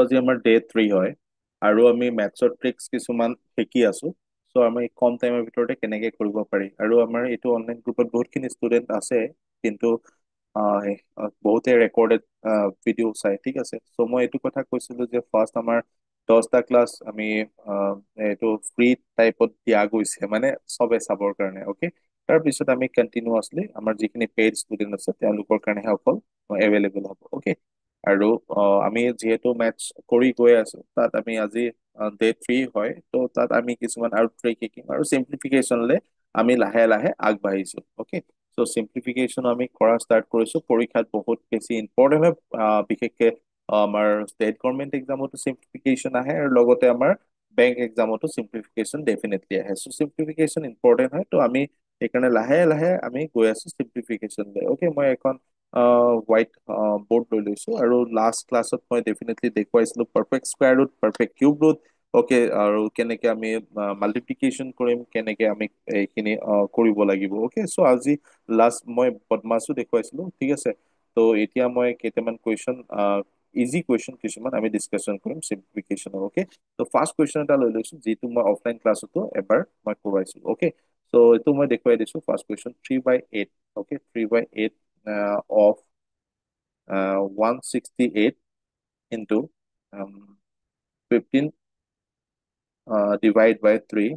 আজি আমাৰ ডে 3 হয় আৰু আমি মেথছৰ ট্ৰিক্স কিছুমান শিকি আছো। আমি কম টাইমৰ ভিতৰতে কেনেকে কৰিব পাৰি, আৰু আমাৰ এইটো অনলাইন গ্ৰুপত বহুতখিনি ষ্টুডেণ্ট আছে, কিন্তু বহুতে ৰেকৰ্ডেড ভিডিঅ' চাই। ঠিক আছে, মই এইটো কথা কৈছিলো যে ফাৰ্ষ্ট আমাৰ 10টা ক্লাছ আমি আহ, এইটো ফ্ৰী টাইপত দিয়া গৈছে, মানে চবে চাবৰ কাৰণে। অ'কে, তাৰপিছত আমি কণ্টিনিউৱাছলি আমাৰ যিখিনি পেইড ষ্টুডেণ্ট আছে তেওঁলোকৰ কাৰণেহে অকল এভেইলেবল হ'ব। অ'কে, আৰু আমি যিহেতু মেথছ কৰি গৈ আছো, তাত আমি আজি ডে 3 হয়, তো তাত আমি কিছুমান আৰু ট্ৰিক শিকিম, আৰু চিম্প্লিফিকেশ্যনলে আমি লাহে লাহে আগবাঢ়িছো। অ'কে, চিম্প্লিফিকেশ্যন আমি কৰা ষ্টাৰ্ট কৰিছো। পৰীক্ষাত বহুত বেছি ইম্পৰ্টেণ্ট হয়, বিশেষকে আমাৰ ষ্টেট গভৰ্ণমেণ্ট এক্সামতো চিম্প্লিফিকেশ্যন আহে, আৰু লগতে আমাৰ বেংক এক্সামতো চিম্প্লিফিকেশ্যন ডেফিনেটলি আহে। চিম্প্লিফিকেশ্যন ইম্পৰ্টেণ্ট হয়, তো আমি সেইকাৰণে লাহে লাহে আমি গৈ আছো চিম্প্লিফিকেশ্যন লৈ। অ'কে, মই এখন হোৱাইট বৰ্ড লৈ লৈছো, আৰু লাষ্ট ক্লাছত মই ডেফিনেটলি দেখুৱাইছিলো perfect square root, perfect cube root. Okay, আৰু কেনেকে আমি মাল্টিপ্লিকেশ্যন কৰিম, কেনেকে আমি এইখিনি কৰিব লাগিব। অ'কে, আজি লাষ্ট মই বদমাছো দেখুৱাইছিলো। ঠিক আছে, তো এতিয়া মই কেইটামান কুৱেশ্যন, ইজি কুৱেশ্যন কিছুমান আমি ডিছকাশ্যন কৰিম চিম্প্লিফিকেশ্যনৰ। অ'কে, তো ফাৰ্ষ্ট কুৱেশ্যন এটা লৈ লৈছো, যিটো মই অফলাইন ক্লাছতো এবাৰ মই কৰোৱাইছিলো। অ'কে, এইটো মই দেখুৱাই দিছো। First question 3/8। Okay, 3/8 of 168 into 15 divide by 3,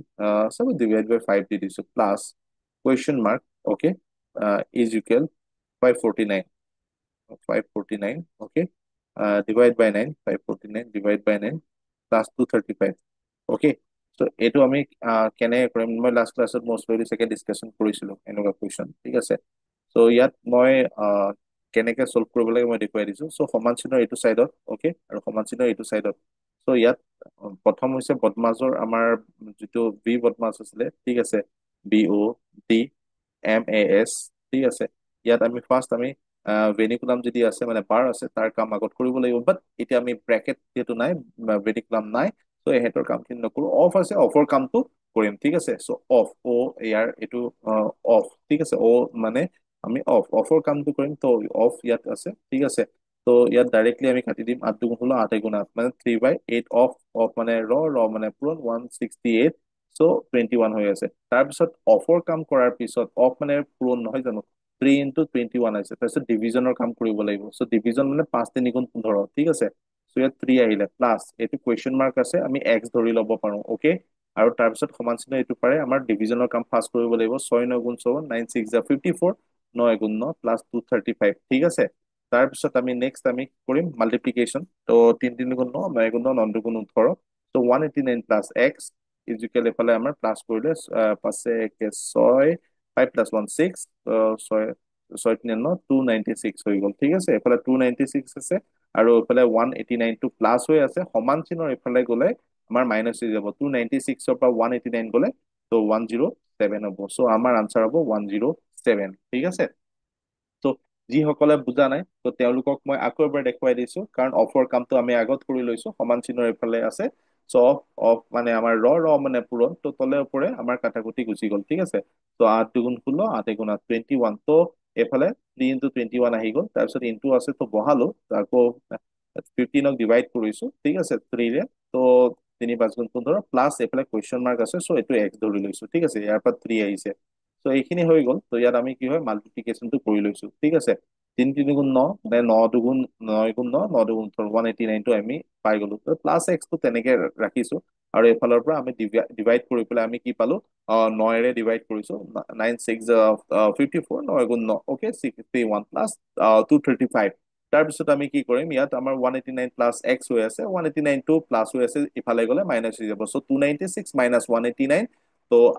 divide by 5 দি দিছো, plus question mark, okay, is equal 549, 549, okay, divide by 9, 549 divide by 9 plus 235. Okay, এইটো আমি কেনেকে কৰিম, মই লাষ্ট ক্লাছত মষ্ট ভেলি চাগে ডিছকাশ্যন কৰিছিলো এনেকুৱা কুৱেশ্যন। ঠিক আছে, ইয়াত মই কেনেকে চল্ভ কৰিব লাগে মই দেখুৱাই দিছো। সমান চিহ্নৰ এইটো চাইডত, অ'কে, আৰু সমান চিহ্নৰ এইটো চাইডত। ইয়াত প্ৰথম হৈছে বদমাছৰ আমাৰ যিটো বি বদমাছ আছিলে। ঠিক আছে, BODMAS। ঠিক আছে, ইয়াত আমি ফাৰ্ষ্ট আমি ভেনিকুলাম যদি আছে, মানে বাৰ আছে, তাৰ কাম আগত কৰিব লাগিব। বাট এতিয়া আমি ব্ৰেকেট যিহেতু নাই, ভেনিকুলাম নাই, এহেঁতৰ কামখিনি নকৰো। অফ আছে, অফৰ কামটো কৰিম। ঠিক আছে, অফ, ইয়াৰ এইটো অফ। ঠিক আছে, মানে আমি অফৰ কামটো কৰিম, তো অফ ইয়াত আছে। ঠিক আছে, ইয়াত ডাইৰেক্টলি আমি কাটি দিম। 8 × 2 = 8, 8 × 8 মানে 3/8 অফ। অফ মানে ৰ মানে পূৰণ 168, 21 হৈ আছে। তাৰপিছত অফৰ কাম কৰাৰ পিছত, অফ মানে পূৰণ নহয় জানো, 3 × 21 আছে। তাৰপিছত ডিভিজনৰ কাম কৰিব লাগিব। ডিভিজন মানে 5 × 3 = 15। ঠিক আছে, ইয়াত 3 আহিলে, প্লাছ এইটো কুৱেশ্যন মাৰ্ক আছে, আমি এক্স ধৰি ল'ব পাৰো। অ'কে, আৰু তাৰপিছত সমান চিহ্ন এইটো পাৰে আমাৰ ডিভিজনৰ কাম ফাৰ্ষ্ট কৰিব লাগিব। 6 × 9 = 54, 9 × 6 = 54, 9 × 9 প্লাছ 235। ঠিক আছে, তাৰপিছত আমি নেক্সট আমি কৰিম মাল্টিপ্লিকেশ্যন। 3 × 3 = 9, 9 × 9 = 9 × 2 = 18। 189 প্লাছ এক্স ইজুকেল এইফালে আমাৰ প্লাছ কৰিলে 5 × 6, 5 + 1 6, 6 6 × 9 296 হৈ গ'ল। ঠিক আছে, এইফালে 296 আছে, আৰু এইফালে 189টো প্লাছ হৈ আছে। সমান চিহ্নৰ এইফালে গ'লে আমাৰ মাইনাছ হৈ যাব। 296ৰ পৰা 189 গ'লে 107 হ'ব। আমাৰ আনচাৰ হ'ব 107। ঠিক আছে, ত' যিসকলে বুজা নাই, তেওঁলোকক মই আকৌ এবাৰ দেখুৱাই দিছো, কাৰণ অফৰ কামটো আমি আগত কৰি লৈছো। সমান চিহ্নৰ এইফালে আছে, অফ, অফ মানে আমাৰ ৰ মানে পূৰণ, তলে ওপৰে আমাৰ কাটাকুটি গুচি গ'ল। ঠিক আছে, 8 × 2 = 16, 8 × 8 = 21। এইফালে 3 × 21 আহি গ'ল। তাৰপিছত ইনটু আছে, বহালো, আকৌ 15ক ডিভাইড কৰিছো। ঠিক আছে, 3-ৰে, 3 × 5 = 15, প্লাছ এইফালে কুৱেশ্যন মাৰ্ক আছে, এইটো এক্স ধৰি লৈছো। ঠিক আছে, ইয়াৰ পৰা 3 আহিছে, এইখিনি হৈ গ'ল। ইয়াত আমি কি হয় মাল্টিপ্লিকেশ্যনটো কৰি লৈছো। ঠিক আছে, 3 × 3 = 9, মানে 9 × 2 = 9 × 9, 9 × 2 = 18, 189টো আমি পাই গলো। প্লাছ এক্সটো তেনেকে ৰাখিছো, আৰু এইফালৰ পৰা আমি ডিভাইড কৰি পেলাই আমি কি পালো, 9ৰে ডিভাইড কৰিছো। 9 × 6 = 54, 9 × 9, অ'কে, 61 প্লাছ 235। তাৰপিছত আমি কি কৰিম, ইয়াত আমাৰ 189 প্লাছ এক্স হৈ আছে, 189টো প্লাছ হৈ আছে, ইফালে গ'লে মাইনাছ হৈ যাব। 296 - 189,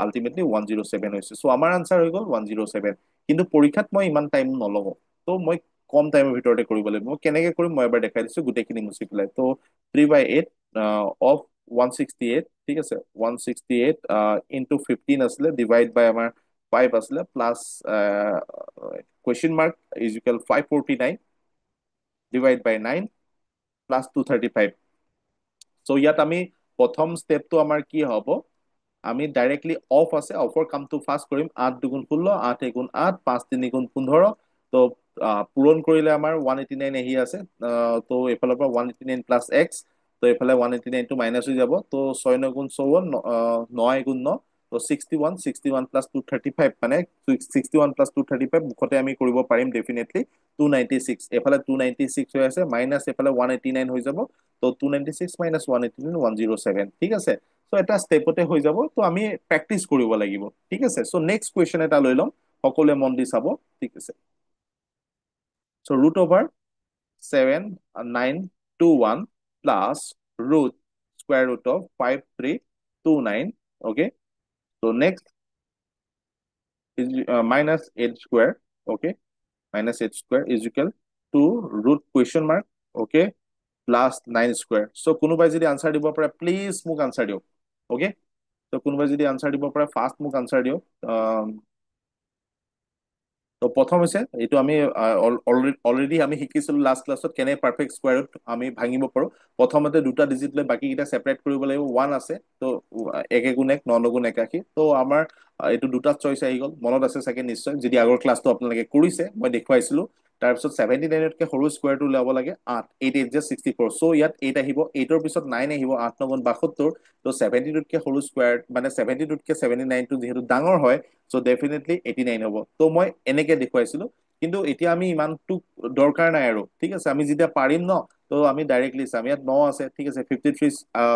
আল্টিমেটলি 107 হৈছে। আমাৰ আনচাৰ হৈ গ'ল 107। কিন্তু পৰীক্ষাত মই ইমান টাইম নলওঁ, মই কম টাইমৰ ভিতৰতে কৰিব লাগিব। মই কেনেকে কৰিম মই এবাৰ দেখাই দিছো, গোটেইখিনি মুচি পেলাই। 3/8 অফ 168। ঠিক আছে, 168 ইনটু 15 আছিলে, ডিভাইড বাই আমাৰ 5 আছিলে, plus question mark is equal 549 divide by 9 plus 235। ইয়াত আমি প্ৰথম ষ্টেপটো আমাৰ কি হ'ব, আমি ডাইৰেক্টলি অফ আছে, অফৰ কামটো ফাৰ্ষ্ট কৰিম। 8 × 2 = 16, 8 × 8 = 8, 5 × 3 = 15, পূৰণ কৰিলে আমাৰ 189 আহি আছে। তো এইফালৰ পৰা 189 প্লাছ এক্স, তো এইফালে 189টো মাইনাছ হৈ যাব। তো 6 9 গুণ 54, 9 গুণ 9, তো 61 প্লাছ 235, মানে 61 প্লাছ 235 মুখতে আমি কৰিব পাৰিম ডেফিনেটলি 296। এইফালে 296 হৈ আছে, মাইনাছ এইফালে 189 হৈ যাব। তো 296 মাইনাছ 189 107, ঠিক আছে। চ' এটা ষ্টেপতে হৈ যাব। তো আমি প্ৰেক্টিচ কৰিব লাগিব, ঠিক আছে। চ' নেক্সট কুৱেশ্যন এটা লৈ ল'ম, সকলোৱে মন দি চাব, ঠিক আছে। So' root over 7 9 2 1 plus root square root of 5329, okay? So next is minus 8 square, okay? Minus 8 square is equal to root question mark, okay? Plus 9 square. So কোনোবাই যদি আনসার দিব পাৰে প্লিজ মোক আনসাৰ দিয়ক, okay? তো কোনোবাই যদি answer দিব পাৰে ফাৰ্ষ্ট মোক আনসাৰ দিয়ক। তো প্ৰথম হৈছে এইটো আমি অলৰেডি আমি শিকিছিলো লাষ্ট ক্লাছত কেনে পাৰফেক্ট স্কোৱাৰত আমি ভাঙিব পাৰো। প্ৰথমতে দুটা ডিজিট লৈ বাকীকেইটা ছেপাৰেট কৰিব লাগিব। ওৱান আছে, তো 1 গুণ 1 9 গুণ 81। তো আমাৰ এইটো দুটা চইচ আহি গ'ল, মনত আছে চাগে নিশ্চয়, যদি আগৰ ক্লাছটো আপোনালোকে কৰিছে মই দেখুৱাইছিলো। তাৰপিছত 79তকৈ সৰু স্কোৱাৰটো উলিয়াব লাগে 8, 8 8 যে 64। চ' ইয়াত 8 আহিব, 8ৰ পিছত 9 আহিব, 8 9 গুণ 72। তো 72তকৈ সৰু স্কোৱাৰ মানে 72তকৈ 79টো যিহেতু ডাঙৰ হয়, চ' ডেফিনেটলি 89 হ'ব। তো মই এনেকে দেখুৱাইছিলো, কিন্তু এতিয়া আমি ইমানটো দৰকাৰ নাই আৰু, ঠিক আছে। আমি যেতিয়া পাৰিম ন, তো আমি ডাইৰেক্টলি চাম। ইয়াত 9 আছে, ঠিক আছে, 53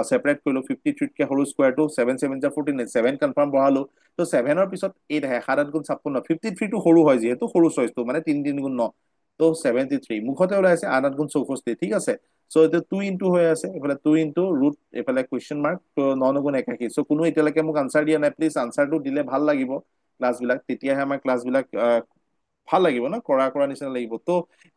ছেপাৰেট কৰিলো। 53তকৈ সৰু স্কোৱাৰটো 7 7 যা 14, 7 কনফাৰ্ম বহালো। তো 7ৰ পিছত 8 আহে, 7 8 গুণ 56। 53টো সৰু হয় যিহেতু, সৰু চইচটো মানে 3 3 গুণ 9। তো 73 মুখতে ওলাইছে 8 8 গুণ 64, ঠিক আছে। চ' এইটো 2 ইনটু হৈ আছে, এইফালে 2 ইনটু ৰুট, এইফালে কুৱেশ্যন মাৰ্ক। তো 9 9 গুণ 81। চ' কোনো এতিয়ালৈকে মোক আনসাৰ দিয়া নাই, প্লিজ আনসাৰটো দিলে ভাল লাগিব ক্লাছবিলাক, তেতিয়াহে আমাৰ ক্লাছবিলাক ভাল লাগিব ন, কৰা কৰা নিচিনা লাগিব। তো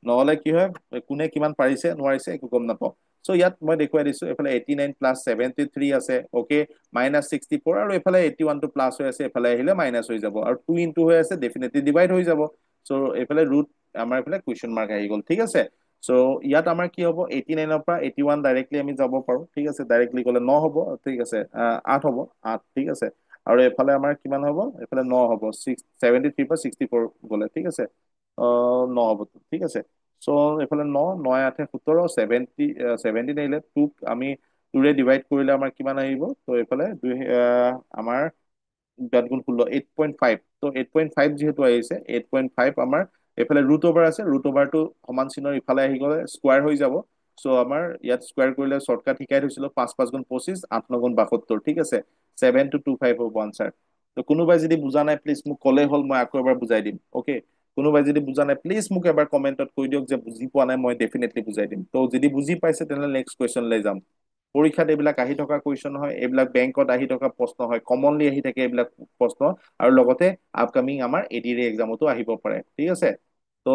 নহলে কি হয়, কোনে কিমান পাৰিছে নোৱাৰিছে একো গম নাপাওঁ। চ' ইয়াত মই দেখুৱাই দিছো, এইফালে 89 প্লাছ 73 আছে, অকে, মাইনাছ 64, আৰু এইফালে 81টো প্লাছ হৈ আছে, এইফালে আহিলে মাইনাছ হৈ যাব, আৰু 2 ইনটু হৈ আছে, ডেফিনেটলি ডিভাইড হৈ যাব। চ' এইফালে ৰুট, আমাৰ এইফালে কুৱেশ্যন মাৰ্ক আহি গ'ল, ঠিক আছে। চ' ইয়াত আমাৰ কি হ'ব, 89ৰ পৰা 81 ডাইৰেক্টলি আমি যাব পাৰো, ঠিক আছে। ডাইৰেক্টলি গ'লে 9 হ'ব, ঠিক আছে, 8 হ'ব, 8, ঠিক আছে। আৰু এইফালে আমাৰ কিমান হ'ব, এইফালে 9 হ'ব, 73 পৰা 64 গ'লে, ঠিক আছে, 9 হ'ব, ঠিক আছে। চ' এইফালে 9 9 8 17, 17 আহিলে 2ক আমি 2ৰে ডিভাইড কৰিলে আমাৰ কিমান আহিব। ত' এইফালে আমাৰ 8 গুণ 16, 8.5। তো 8.5 যিহেতু আহিছে, 8.5 আমাৰ এইফালে ৰুট অভাৰ আছে, ৰুট অভাৰটো সমান চিহ্নৰ ইফালে আহি গ'লে স্কোৱাৰ হৈ যাব। চ' আমাৰ ইয়াত স্কোৱাৰ কৰিলে শ্বৰ্টকাট শিকাই থৈছিলো, 5 5 গুণ 25, 8 9 গুণ 72, ঠিক আছে। 7225 হ'ব আনসাৰ। তো কোনোবাই যদি বুজা নাই প্লিজ মোক ক'লেই হ'ল, মই আকৌ এবাৰ বুজাই দিম, অকে। কোনোবাই যদি বুজা নাই প্লিজ মোক এবাৰ কমেণ্টত কৈ দিয়ক যে বুজি পোৱা নাই, মই ডেফিনেটলি বুজাই দিম। তো যদি বুজি পাইছে তেনেহ'লে নেক্সট কুৱেশ্যনলৈ যাম। পৰীক্ষাত এইবিলাক আহি থকা কুৱেশ্যন হয়, এইবিলাক বেংকত আহি থকা প্ৰশ্ন হয়, কমনলি আহি থাকে এইবিলাক প্ৰশ্ন। আৰু লগতে আপকামিং আমাৰ এডিআৰই এক্সামতো আহিব পাৰে, ঠিক আছে। তো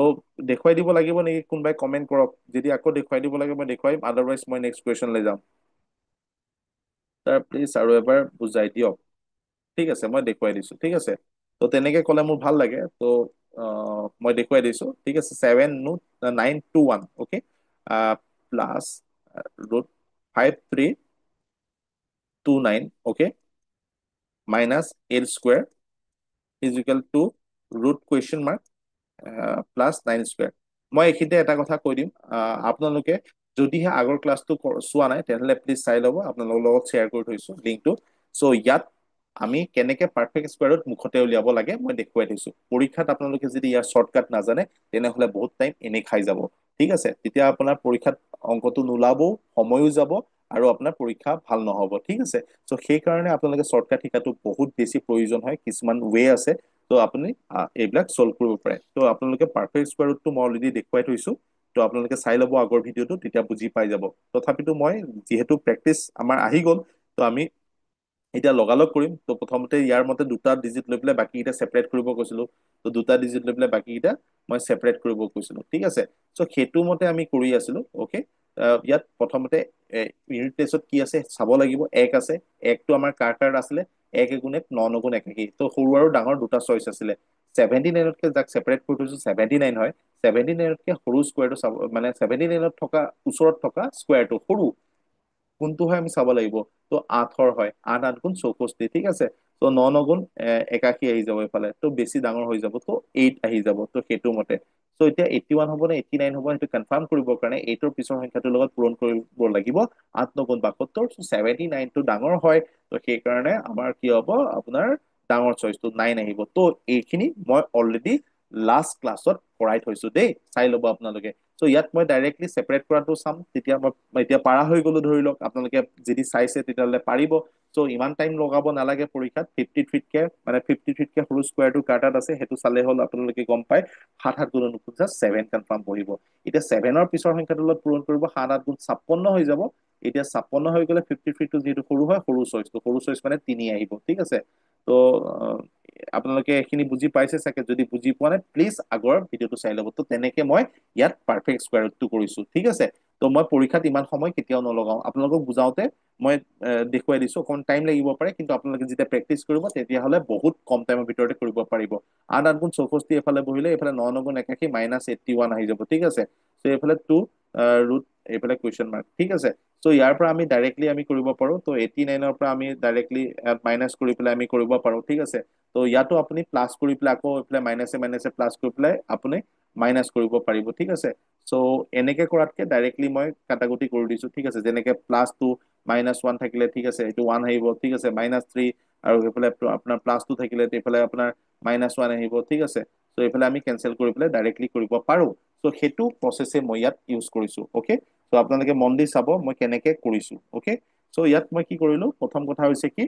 দেখুৱাই দিব লাগিব নেকি, কোনোবাই কমেণ্ট কৰক। যদি আকৌ দেখুৱাই দিব লাগে মই দেখুৱাই দিম, আদাৰৱাইজ মই নেক্সট কুৱেশ্যনলৈ যাম। তাৰ প্লিজ আৰু এবাৰ বুজাই দিয়ক, ঠিক আছে, মই দেখুৱাই দিছো, ঠিক আছে। তো তেনেকে ক'লে মোৰ ভাল লাগে। তো মই দেখুৱাই দিছো, ঠিক আছে। 7 9 2 1, okay, plus root 5329, okay, minus 8 square is equal to root question mark plus 9 square. মই এইখিনিতে এটা কথা কৈ দিম, আপোনালোকে যদিহে আগৰ ক্লাছটো চোৱা নাই তেনেহ'লে প্লিজ চাই ল'ব, আপোনালোকৰ লগত শ্বেয়াৰ কৰি থৈছো লিংকটো। চ' ইয়াত আমি কেনেকে পাৰফেক্ট স্কোৱাৰত মুখতে উলিয়াব লাগে মই দেখুৱাই থৈছো। পৰীক্ষাত আপোনালোকে যদি ইয়াৰ শ্বৰ্টকাট নাজানে তেনেহ'লে বহুত টাইম এনেই খাই যাব, ঠিক আছে। তেতিয়া আপোনাৰ পৰীক্ষাত অংকটো নোলাবও, সময়ো যাব, আৰু আপোনাৰ পৰীক্ষা ভাল নহ'ব, ঠিক আছে। চ' সেইকাৰণে আপোনালোকে শ্বৰ্টকাট শিকাটো বহুত বেছি প্ৰয়োজন হয়। কিছুমান ৱে আছে, তো আপুনি এইবিলাক চল্ভ কৰিব পাৰে। তো আপোনালোকে পাৰফেক্ট স্কোৱাৰটো মই অলৰেডি দেখুৱাই থৈছো, তো আপোনালোকে চাই ল'ব আগৰ ভিডিঅ'টো, তেতিয়া বুজি পাই যাব। তথাপিতো মই যিহেতু প্ৰেক্টিচ আমাৰ আহি গ'ল, তো আমি এতিয়া লগালগ কৰিম। তো প্ৰথমতে ইয়াৰ মতে দুটা ডিজিট লৈ পেলাই বাকীকেইটা ছেপাৰেট কৰিব কৈছিলো, তো দুটা ডিজিট লৈ পেলাই বাকীকেইটা মই ছেপাৰেট কৰিব কৈছিলো, ঠিক আছে। চ' সেইটো মতে আমি কৰি আছিলো, অকে। ইয়াত প্ৰথমতে ইউনিট টেষ্টত কি আছে চাব লাগিব। 1 আছে, 1টো আমাৰ কাৰ কাৰ আছিলে, 1 1 1 9 9 81। তো সৰু আৰু ডাঙৰ দুটা চইচ আছিলে। 79তকে যাক ছেপাৰেট কৰি থৈছো 79 হয়, 79তকে সৰু স্কোৱাৰটো চাব, মানে 79ত থকা ওচৰত থকা স্কোৱাৰটো সৰু কোনটো হয় আমি চাব লাগিব। তো 8ৰ হয়, 8 8 গুণ 64, ঠিক আছে। তো 9 9 গুণ 81 আহি যাব এইফালে, তো বেছি ডাঙৰ হৈ যাব, তো 8 আহি যাব, তো সেইটো মতে। চ' এতিয়া 81 হ'ব নে 89 হ'ব সেইটো কনফাৰ্ম কৰিবৰ কাৰণে 8ৰ পিছৰ সংখ্যাটোৰ লগত পূৰণ কৰিব লাগিব 8×9 = 72। চ' 79টো ডাঙৰ হয়, ত' সেইকাৰণে আমাৰ কি হ'ব আপোনাৰ ডাঙৰ চইচটো 9 আহিব। ত' এইখিনি মই অলৰেডি লাষ্ট ক্লাছত কৰাই থৈছো দেই, চাই ল'ব আপোনালোকে। চ' ইয়াত মই ডাইৰেক্টলি ছেপাৰেট কৰাটো চাম, তেতিয়া মই এতিয়া পাৰা হৈ গলো ধৰি লওক, আপোনালোকে যদি চাইছে তেতিয়াহ'লে পাৰিব। চ' ইমান টাইম লগাব নালাগে পৰীক্ষাত, 53 মানে 53 সৰু স্কুৱাৰটো কাৰ তাত আছে সেইটো চালে হ'ল, আপোনালোকে গম পায় 7×7 কনফাৰ্ম বহিব। এতিয়া 7ৰ পিছৰ সংখ্যাটোৰ লগত পূৰণ কৰিব, 7×8 = 56 হৈ যাব। এতিয়া 56 হৈ গ'লে 53টো যিহেতু সৰু হয়, সৰু চইচ মানে 3 আহিব, ঠিক আছে। ত' আপোনালোকে এইখিনি বুজি পাইছে চাগে, যদি বুজি পোৱা নাই প্লিজ আগৰ ভিডিঅ'টো চাই ল'ব। ত' তেনেকে মই ইয়াত পাৰফেক্ট স্কুৱাৰ ৰুটটো কৰিছো, ঠিক আছে। ত' মই পৰীক্ষাত ইমান সময় কেতিয়াও নলগাও, আপোনালোকক বুজাওতে মই দেখুৱাই দিছো, অকণ টাইম লাগিব পাৰে, কিন্তু আপোনালোকে যেতিয়া প্ৰেক্টিচ কৰিব তেতিয়াহ'লে বহুত কম টাইমৰ ভিতৰতে কৰিব পাৰিব। 8×8 = 64 এফালে বহিলে, এইফালে 9×9 = 81 আহি যাব, ঠিক আছে। চ' এইফালে 2 ৰুট, এইফালে কুৱেশ্যন মাৰ্ক, ঠিক আছে। চ' ইয়াৰ পৰা আমি ডাইৰেক্টলি আমি কৰিব পাৰো। ত' 89ৰ পৰা আমি ডাইৰেক্টলি মাইনাছ কৰি পেলাই আমি কৰিব পাৰো, ঠিক আছে। ত' ইয়াতো আপুনি প্লাছ কৰি পেলাই আকৌ এইফালে মাইনাছে মাইনাছে প্লাছ কৰি পেলাই আপুনি মাইনাছ কৰিব পাৰিব, ঠিক আছে। চ' এনেকে কৰাতকে ডাইৰেক্টলি মই কাটাকুটি কৰি দিছো, ঠিক আছে। যেনেকে +2 -1 থাকিলে, ঠিক আছে, এইটো 1 আহিব, ঠিক আছে। -3 আৰু সেইফালে আপোনাৰ +2 থাকিলে এইফালে আপোনাৰ -1 আহিব, ঠিক আছে। চ' এইফালে আমি কেনচেল কৰি পেলাই ডাইৰেক্টলি কৰিব পাৰো। চ' সেইটো প্ৰচেছে মই ইয়াত ইউজ কৰিছো, অকে। চ' আপোনালোকে মন দি চাব মই কেনেকে কৰিছো, অকে। চ' ইয়াত মই কি কৰিলো, প্ৰথম কথা হৈছে কি,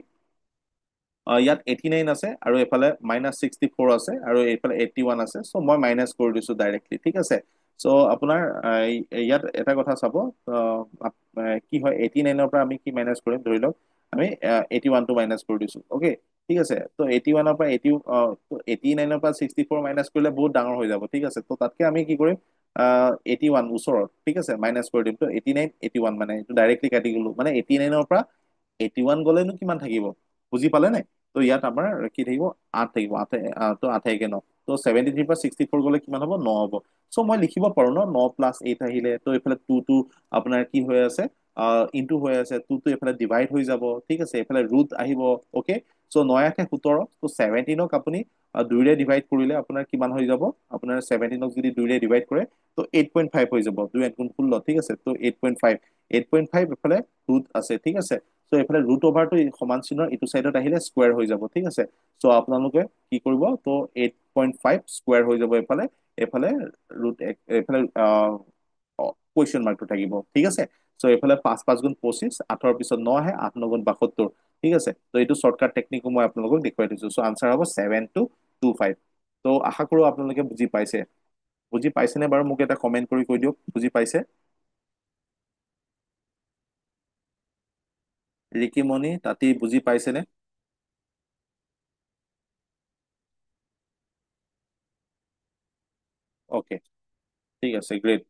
ইয়াত 89 আছে আৰু এইফালে -64 আছে আৰু এইফালে 81 আছে। চ' মই মাইনাছ কৰি দিছো ডাইৰেক্টলি, ঠিক আছে। চ' আপোনাৰ ইয়াত এটা কথা চাব, কি হয় 89ৰ পৰা আমি কি মাইনাছ কৰিম, ধৰি লওক আমি 81টো মাইনাছ কৰি দিছো, অকে, ঠিক আছে। ত' 81ৰ পৰা 89ৰ পৰা 64 মাইনাছ কৰিলে বহুত ডাঙৰ হৈ যাব, ঠিক আছে। ত' তাতকে আমি কি কৰিম, 81 ওচৰত, ঠিক আছে, মাইনাছ কৰি দিম। ত' 89 81 মানে এইটো ডাইৰেক্টলি কাটি গলো, মানে 89ৰ পৰা 81 গলেনো কিমান থাকিব, বুজি পালে নাই। ত' ইয়াত আমাৰ কি থাকিব, 8 থাকিব, 8 ত' 73 পৰা 64 গলে কিমান হ'ব, 9 হ'ব। চ' মই লিখিব পাৰো ন, 9 + 8 আহিলে। ত' এইফালে 2টো আপোনাৰ কি হৈ আছে, ইনটু হৈ আছে, 2টো এইফালে ডিভাইড হৈ যাব, ঠিক আছে। এইফালে ৰুট আহিব, অকে। চ' 9×8 = 17। ত' 17ক আপুনি 2ৰে ডিভাইড কৰিলে আপোনাৰ কিমান হৈ যাব, আপোনাৰ 17ক যদি 2ৰে ডিভাইড কৰে ত' 8.5 হৈ যাব, 2×8 = 16, ঠিক আছে। ত' 8.5 এইফালে ৰুট আছে, ঠিক আছে। চ' এইফালে ৰুট/টো সমান চিহ্নৰ ইটো চাইডত আহিলে স্কুৱেৰ হৈ যাব, ঠিক আছে। চ' আপোনালোকে কি কৰিব, ত' 8.5 স্কুৱেৰ হৈ যাব এইফালে, এইফালে এইফালে কুৱেশ্যন মাৰ্কটো থাকিব, ঠিক আছে। চ' এইফালে 5×5 = 25, 8ৰ পিছত 9 আহে, 8×9 = 72, ঠিক আছে। ত' এইটো শ্বৰ্টকাট টেকনিকো মই আপোনালোকক দেখুৱাই দিছো। চ' আনচাৰ হ'ব 7225। ত' আশা কৰো আপোনালোকে বুজি পাইছে। বুজি পাইছেনে বাৰু, মোক এটা কমেন্ট কৰি কৈ দিয়ক, বুজি পাইছে। ৰিকিমণি তাতি বুজি পাইছেনে? অকে, ঠিক আছে, গ্ৰেট।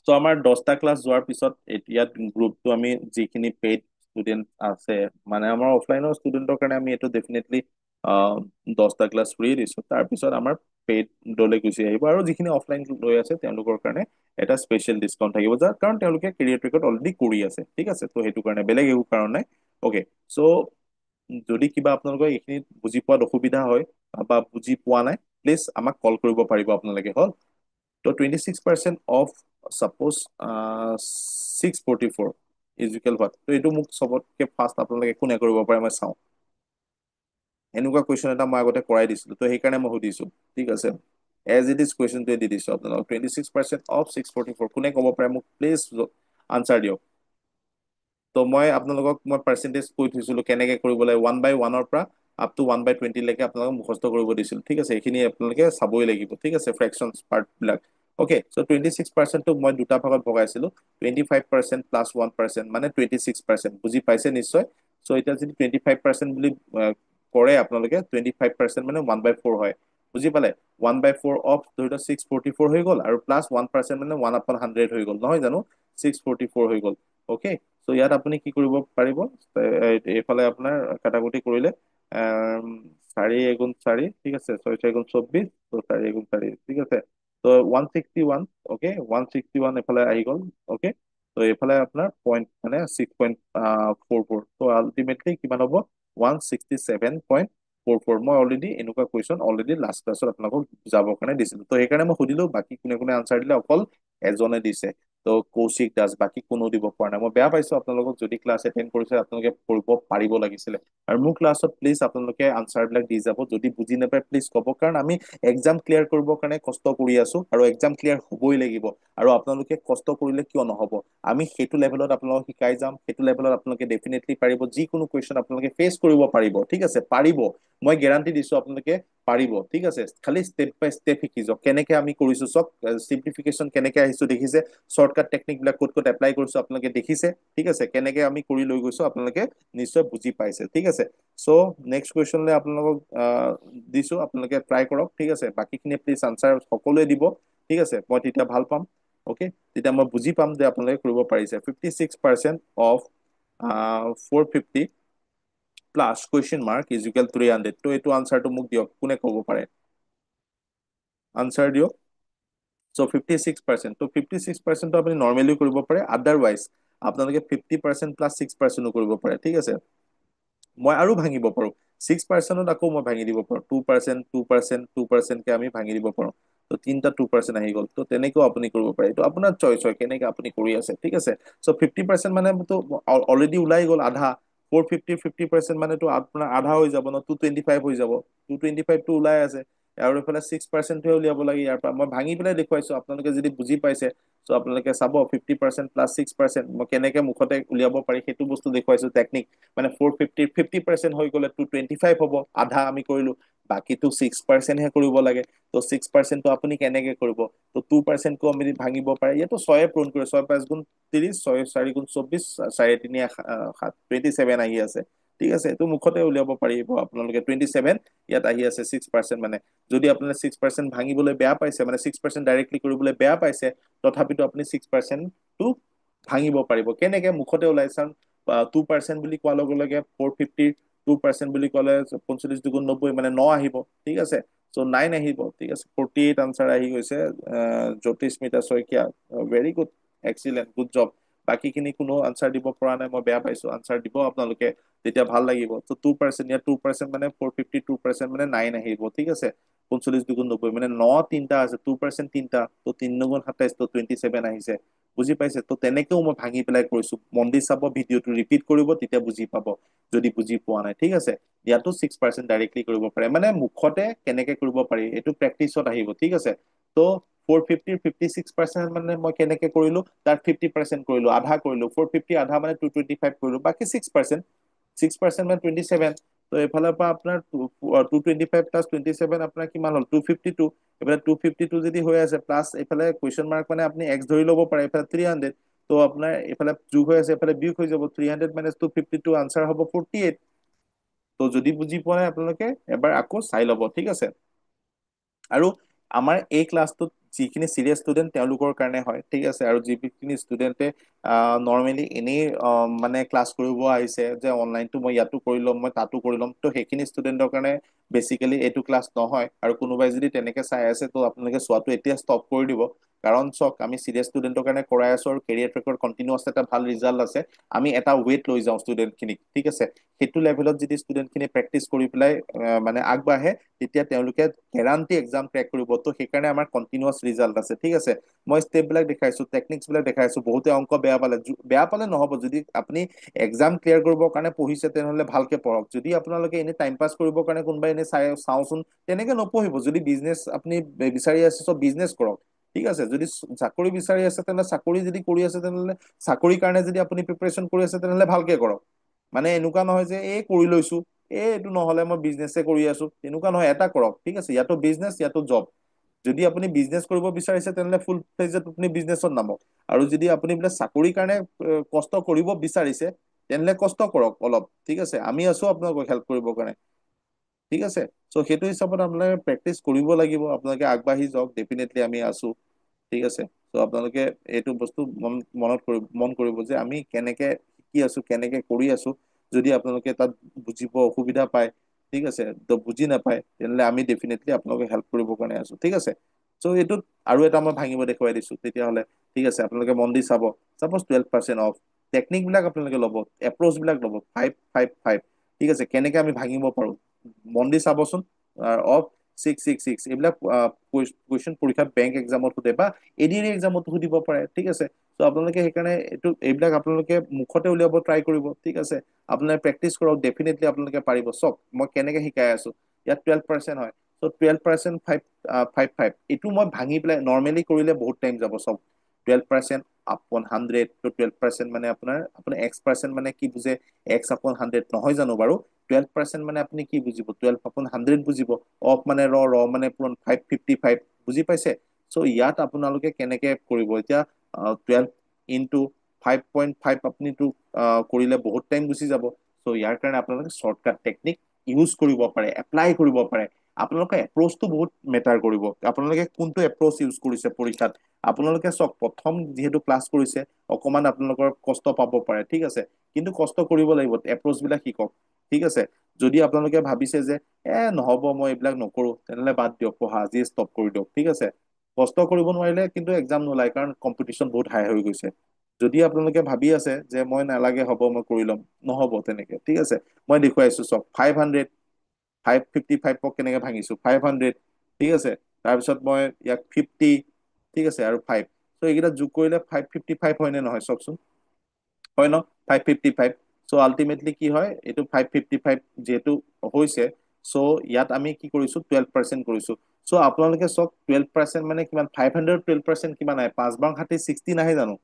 ত' আমাৰ 10টা ক্লাছ যোৱাৰ পিছত ইয়াত গ্ৰুপটো আমি যিখিনি পেইড ষ্টুডেণ্ট আছে, মানে আমাৰ অফলাইনৰ ষ্টুডেণ্টৰ কাৰণে আমি এইটো ডেফিনেটলি 10টা ক্লাছ ফ্ৰী দিছো। তাৰপিছত আমাৰ পেইডলৈ গুচি আহিব, আৰু যিখিনি অফলাইন লৈ আছে তেওঁলোকৰ কাৰণে এটা স্পেচিয়েল ডিছকাউণ্ট থাকিব, যাৰ কাৰণ তেওঁলোকে কেৰিয়াৰ ট্ৰেকত অলৰেডি কৰি আছে, ঠিক আছে। ত' সেইটো কাৰণে বেলেগ একো কাৰণ নাই, অকে। চ' যদি কিবা আপোনালোকৰ এইখিনিত বুজি পোৱাত অসুবিধা হয় বা বুজি পোৱা নাই, প্লিজ আমাক কল কৰিব পাৰিব আপোনালোকে, হ'ল। ত' 26% of, suppose 644 is equal what, ত' এইটো মোক চবতকে ফাৰ্ষ্ট আপোনালোকে কোনে কৰিব পাৰে মই চাওঁ। এনেকুৱা কুৱেশ্যন এটা মই আগতে কৰাই দিছিলো, ত' সেইকাৰণে মই সুধিছো, ঠিক আছে। এজ ইট ইজ কুৱেশ্যনটোৱে দি দিছো আপোনালোকক, 26% অফ 644 কোনে ক'ব পাৰে মোক, প্লিজ আনচাৰ দিয়ক। ত' মই আপোনালোকক মই পাৰ্চেন্টেজ কৈ থৈছিলো কেনেকে কৰিব লাগে, 1/1 পৰা আপ টু 1/20 লৈকে আপোনালোকক মুখস্থ কৰিব দিছিলো, ঠিক আছে। এইখিনি আপোনালোকে চাবই লাগিব, ঠিক আছে, ফ্ৰেকশ্যন পাৰ্ট বিলাক, অকে। চ' 26%টোক মই দুটা ভাগত ভগাইছিলো, 25% + 1% মানে 26%, বুজি পাইছে নিশ্চয়। চ' এতিয়া যদি 25% বুলি কৰে আপোনালোকে, 25% মানে 1/4 হয়, বুজি পালে। 1/4 অফ ধৰি লওক 644 হৈ গ'ল, আৰু +1% মানে 1/100 হৈ গ'ল, নহয় জানো, 644 হৈ গ'ল, অকে। চ' ইয়াত আপুনি কি কৰিব পাৰিব, এইফালে আপোনাৰ কাটাকুটি কৰিলে, 4 × 4, ঠিক আছে, 6 × 4 = 24, ত' 4 × 4, ঠিক আছে। ত' 161, অকে, 161 এফালে আহি গ'ল, অকে। ত' এইফালে আপোনাৰ পইণ্ট মানে 6.44, ত' আল্টিমেটলি কিমান হ'ব, 167.44 4 মই অলৰেডি এনেকুৱা কুৱেশ্যন অলৰেডি লাষ্ট ক্লাছত আপোনালোকক বুজাবৰ কাৰণে দিছিলো তো সেইকাৰণে মই সুধিলো বাকী কোনে কোনে আনচাৰ দিলে অকল এজনে দিছে তো কৌশিক দাস বাকী কোনো দিব পৰা নাই মই বেয়া পাইছো আপোনালোকক যদি ক্লাছ এটেণ্ড কৰিছে আপোনালোকে কৰিব পাৰিব লাগিছিলে আৰু মোৰ ক্লাছত প্লিজ আপোনালোকে আনচাৰ বিলাক দি যাব যদি বুজি নাপায় প্লিজ ক'ব কাৰণ আমি এক্সাম ক্লিয়াৰ কৰিবৰ কাৰণে কষ্ট কৰি আছো আৰু এক্সাম ক্লিয়াৰ হ'বই লাগিব আৰু আপোনালোকে কষ্ট কৰিলে কিয় নহ'ব আমি সেইটো লেভেলত আপোনালোকক শিকাই যাম সেইটো লেভেলত আপোনালোকে ডেফিনেটলি পাৰিব যিকোনো কুৱেশ্যন আপোনালোকে ফেচ কৰিব পাৰিব ঠিক আছে পাৰিব মই গেৰাণ্টি দিছো আপোনালোকে পাৰিব ঠিক আছে খালি ষ্টেপ বাই ষ্টেপ শিকি যাওক কেনেকে আমি কৰিছো চব চিম্পলিফিকেশ্যন কেনেকে আহিছো দেখিছে শ্বৰ্টকাট টেকনিক বিলাক ক'ত ক'ত এপ্লাই কৰিছো আপোনালোকে দেখিছে ঠিক আছে কেনেকে আমি কৰি লৈ গৈছো আপোনালোকে নিশ্চয় বুজি পাইছে ঠিক আছে চ' নেক্সট কুৱেশ্যনলৈ আপোনালোকক দিছো আপোনালোকে ট্ৰাই কৰক ঠিক আছে বাকীখিনি প্লিজ আনচাৰ সকলোৱে দিব ঠিক আছে মই তেতিয়া ভাল পাম অ'কে তেতিয়া মই বুজি পাম যে আপোনালোকে কৰিব পাৰিছে 56% of 450 plus question mark is equal 300 তো এইটো আনচাৰটো মোক দিয়ক কোনে ক'ব পাৰে আনচাৰ দিয়ক চ' 56% তো 56% আপুনি নৰ্মেলি কৰিব পাৰে আদাৰৱাইজ আপোনালোকে 50% প্লাছ 6%ও কৰিব পাৰে ঠিক আছে মই আৰু ভাঙিব পাৰো 6%ত আকৌ মই ভাঙি দিব পাৰো 2% 2% 2%কে আমি ভাঙি দিব পাৰো তো তিনিটা 2% আহি গ'ল তো তেনেকেও আপুনি কৰিব পাৰে এইটো আপোনাৰ চইচ হয় কেনেকে আপুনি কৰি আছে ঠিক আছে চ' 50% মানে তো অলৰেডি ওলাই গ'ল আধা 450 50% মানেতো আপোনাৰ আধা হৈ যাব ন 225 হৈ যাব 225 টো ওলাই আছে আৰু এইফালে 6%হে উলিয়াব লাগে ইয়াৰ পৰা মই ভাঙি পেলাই দেখুৱাইছো আপোনালোকে যদি বুজি পাইছে চ' আপোনালোকে চাব 50% প্লাছ 6% মই কেনেকে মুখতে উলিয়াব পাৰি সেইটো বস্তু দেখুৱাইছো টেকনিক মানে 450 50% হৈ গ'লে 225 হ'ব আধা আমি কৰিলো বাকীটো 6% হে কৰিব লাগে তো 6%টো আপুনি কেনেকে কৰিব তো 2%কো আমি ভাঙিব পাৰে ইয়াতো 6 পূৰণ কৰে 6 5 গুণ 30 6 4 গুণ 24 4 3 7 27 আহি আছে ঠিক আছে এইটো মুখতে উলিয়াব পাৰিব আপোনালোকে 27 ইয়াত আহি আছে 6% মানে যদি আপোনাৰ 6% ভাঙিবলৈ বেয়া পাইছে মানে 6% ডাইৰেক্টলি কৰিবলৈ বেয়া পাইছে তথাপিতো আপুনি 6%টো ভাঙিব পাৰিব কেনেকে মুখতে ওলাই চাম 2% বুলি কোৱাৰ লগে লগে 450 2% বুলি ক'লে 45 দুগুণ 90 মানে 9 আহিব ঠিক আছে চ' 9 আহিব ঠিক আছে 48 আনচাৰ আহি গৈছে Jyotismita Saikia very good excellent good job বাকীখিনি কোনো আনচাৰ দিব পৰা নাই মই বেয়া পাইছো আনচাৰ দিব আপোনালোকে তেতিয়া ভাল লাগিব ত' 2% ইয়াত 2% মানে 450 2% মানে 9 আহিব ঠিক আছে 45 দুগুণ 90 মানে 9 তিনিটা আছে 2% তিনিটা ত' 3 দুগুণ 27 ত' 27 আহিছে বুজি পাইছে ত' তেনেকেও মই ভাঙি পেলাই কৰিছো মন দি চাব ভিডিঅ'টো ৰিপিট কৰিব তেতিয়া বুজি পাব যদি বুজি পোৱা নাই ঠিক আছে ইয়াতো 6% ডাইৰেক্টলি কৰিব পাৰে মানে মুখতে কেনেকে কৰিব পাৰি এইটো প্ৰেক্টিচত আহিব ঠিক আছে ত' 450 56% মানে মই কেনেকে কৰিলো তাৰ 50% কৰিলো আধা কৰিলো 450 আধা মানে 225 কৰিলো বাকী 6% 6% মানে 27 তো এইফালৰ পৰা আপোনাৰ 225 প্লাছ 27 আপোনাৰ কিমান হ'ল 252 এইফালে 252 যদি হৈ আছে প্লাছ এইফালে কুৱেশ্যন মাৰ্ক মানে আপুনি এক্স ধৰি ল'ব পাৰে এইফালে 300 তো আপোনাৰ এইফালে যোগ হৈ আছে এইফালে বিয়োগ হৈ যাব 300 মাইনাছ 252 আনচাৰ হ'ব 48 তো যদি বুজি পোৱা নাই আপোনালোকে এবাৰ আকৌ চাই ল'ব ঠিক আছে আৰু আমাৰ এই ক্লাছটোত যিখিনি চিৰিয়াছ ষ্টুডেণ্ট তেওঁলোকৰ কাৰণে হয় ঠিক আছে আৰু যিখিনি ষ্টুডেণ্টে নৰ্মেলি এনেই মানে ক্লাছ কৰিব আহিছে যে অনলাইনটো মই ইয়াতো কৰি ল'ম মই তাতো কৰি ল'ম তো সেইখিনি ষ্টুডেণ্টৰ কাৰণে বেচিকেলি এইটো ক্লাছ নহয় আৰু কোনোবাই যদি তেনেকে চাই আছে তো আপোনালোকে চোৱাটো এতিয়া ষ্টপ কৰি দিব কাৰণ চাওক আমি চিৰিয়াছ ষ্টুডেণ্টৰ কাৰণে কৰাই আছো আৰু কেৰিয়াৰ ট্ৰেকৰ কণ্টিনিউৱাছ এটা ভাল ৰিজাল্ট আছে আমি এটা ৱেট লৈ যাওঁ ষ্টুডেণ্টখিনিক ঠিক আছে সেইটো লেভেলত যদি ষ্টুডেণ্টখিনি প্ৰেক্টিচ কৰি পেলাই মানে আগবাঢ়ে তেতিয়া তেওঁলোকে গেৰাণ্টি এক্সাম ক্ৰেক কৰিব তো সেইকাৰণে আমাৰ কণ্টিনিউৱাছ ৰিজাল্ট আছে ঠিক আছে মই ষ্টেপ বিলাক দেখাইছো টেকনিক্স বিলাক দেখাইছো বহুতে অংক বেয়া পালে নহ'ব যদি আপুনি এক্সাম ক্লিয়াৰ কৰিবৰ কাৰণে পঢ়িছে তেনেহ'লে ভালকে পঢ়ক যদি আপোনালোকে এনে টাইম পাছ কৰিবৰ কাৰণে কোনোবাই এনে চাওচোন তেনেকে নপঢ়িব যদি বিজনেছ আপুনি বিচাৰি আছে চব বিজনেছ কৰক ঠিক আছে যদি চাকৰি বিচাৰি আছে তেনেহ'লে চাকৰি যদি কৰি আছে তেনেহ'লে চাকৰিৰ কাৰণে যদি আপুনি প্ৰিপেৰেশ্যন কৰি আছে তেনেহ'লে ভালকে কৰক মানে এনেকুৱা নহয় যে এই কৰি লৈছো এইটো নহ'লে মই বিজনেছে কৰি আছো তেনেকুৱা নহয় এটা কৰক ঠিক আছে ইয়াতো বিজনেছ ইয়াতো জব যদি আপুনি বিজনেছ কৰিব বিচাৰিছে তেনেহ'লে ফুল ফ্লেজত আপুনি বিজনেছত নামক আৰু যদি আপুনি বোলে চাকৰিৰ কাৰণে কষ্ট কৰিব বিচাৰিছে তেনেহ'লে কষ্ট কৰক অলপ ঠিক আছে আমি আছো আপোনালোকক হেল্প কৰিবৰ কাৰণে ঠিক আছে চ' সেইটো হিচাপত আপোনালোকে প্ৰেক্টিচ কৰিব লাগিব আপোনালোকে আগবাঢ়ি যাওক ডেফিনেটলি আমি আছো ঠিক আছে চ' আপোনালোকে এইটো বস্তু মন কৰিব যে আমি কেনেকে শিকি আছো কেনেকে কৰি আছো যদি আপোনালোকে তাত বুজিব অসুবিধা পায় ঠিক আছে তো বুজি নাপায় তেনেহ'লে আমি ডেফিনেটলি আপোনালোকে হেল্প কৰিবৰ কাৰণে আছো ঠিক আছে চ' এইটোত আৰু এটা মই ভাঙিব দেখুৱাই দিছো তেতিয়াহ'লে ঠিক আছে আপোনালোকে মন দি চাব চাপ'জ 12% অফ টেকনিক বিলাক আপোনালোকে ল'ব এপ্ৰ'চ বিলাক ল'ব 5 5 5 ঠিক আছে কেনেকে আমি ভাঙিব পাৰো মন দি চাবচোন। অফ 666 এইবিলাক কুৱেশ্যন পৰীক্ষাত বেংক এক্সামত সোধে বা এডিআৰই এক্সামতো সুধিব পাৰে, ঠিক আছে। ত' আপোনালোকে সেইকাৰণে এইবিলাক আপোনালোকে মুখতে উলিয়াব ট্ৰাই কৰিব, ঠিক আছে। আপোনালোকে প্ৰেক্টিচ কৰক, ডেফিনেটলি আপোনালোকে পাৰিব। চাওক মই কেনেকে শিকাই আছো, ইয়াত 12% হয়। ত' 12% 555 এইটো মই ভাঙি পেলাই নৰ্মেলি কৰিলে বহুত টাইম যাব। চাওক 12% আপন 100, ত 12% মানে আপোনাৰ X% মানে কি বুজে, X/100 নহয় জানো বাৰু? 12% মানে আপুনি কি বুজিব, 12/100 বুজিব। অফ মানে ৰ মানে পূৰণ 555, বুজি পাইছে? চ' ইয়াত আপোনালোকে কেনেকে কৰিব এতিয়া, 12 × 5.5 আপুনিটো কৰিলে বহুত টাইম গুচি যাব। চ' ইয়াৰ কাৰণে আপোনালোকে শ্বৰ্টকাট টেকনিক ইউজ কৰিব পাৰে, এপ্লাই কৰিব পাৰে। আপোনালোকে এপ্ৰচটো বহুত মেটাৰ কৰিব, আপোনালোকে কোনটো এপ্ৰচ ইউজ কৰিছে পৰীক্ষাত। আপোনালোকে চাওক প্ৰথম যিহেতু ক্লাছ কৰিছে, অকমান আপোনালোকৰ কষ্ট পাব পাৰে, ঠিক আছে। কিন্তু কষ্ট কৰিব লাগিব, এপ্ৰচ বিলাক শিকক, ঠিক আছে। যদি আপোনালোকে ভাবিছে যে নহব মই এইবিলাক নকৰো, তেনেহলে বাদ দিয়ক, পঢ়া আজিয়ে ষ্টপ কৰি দিয়ক, ঠিক আছে। কষ্ট কৰিব নোৱাৰিলে কিন্তু এক্সাম নোলায়, কাৰণ কম্পিটিশ্যন বহুত হাই হৈ গৈছে। যদি আপোনালোকে ভাবি আছে যে মই নালাগে, হ'ব মই কৰি ল'ম, নহব তেনেকে, ঠিক আছে। মই দেখুৱাইছো চব 500, 555ক কেনেকে ভাঙিছো, 500, ঠিক আছে। তাৰপিছত মই ইয়াক 50, ঠিক আছে, আৰু 5। ত' এইকেইটা যোগ কৰিলে 555 হয় নে নহয় চাওকচোন, হয় ন? 555। চ' আল্টিমেটলি কি হয়, এইটো 555 যিহেতু হৈছে, চ' ইয়াত আমি কি কৰিছো, 12% কৰিছো। চ' আপোনালোকে চাওক 12% মানে কিমান, 500 12% কিমান আহে, 5 বাৰ 60 নাহে জানো?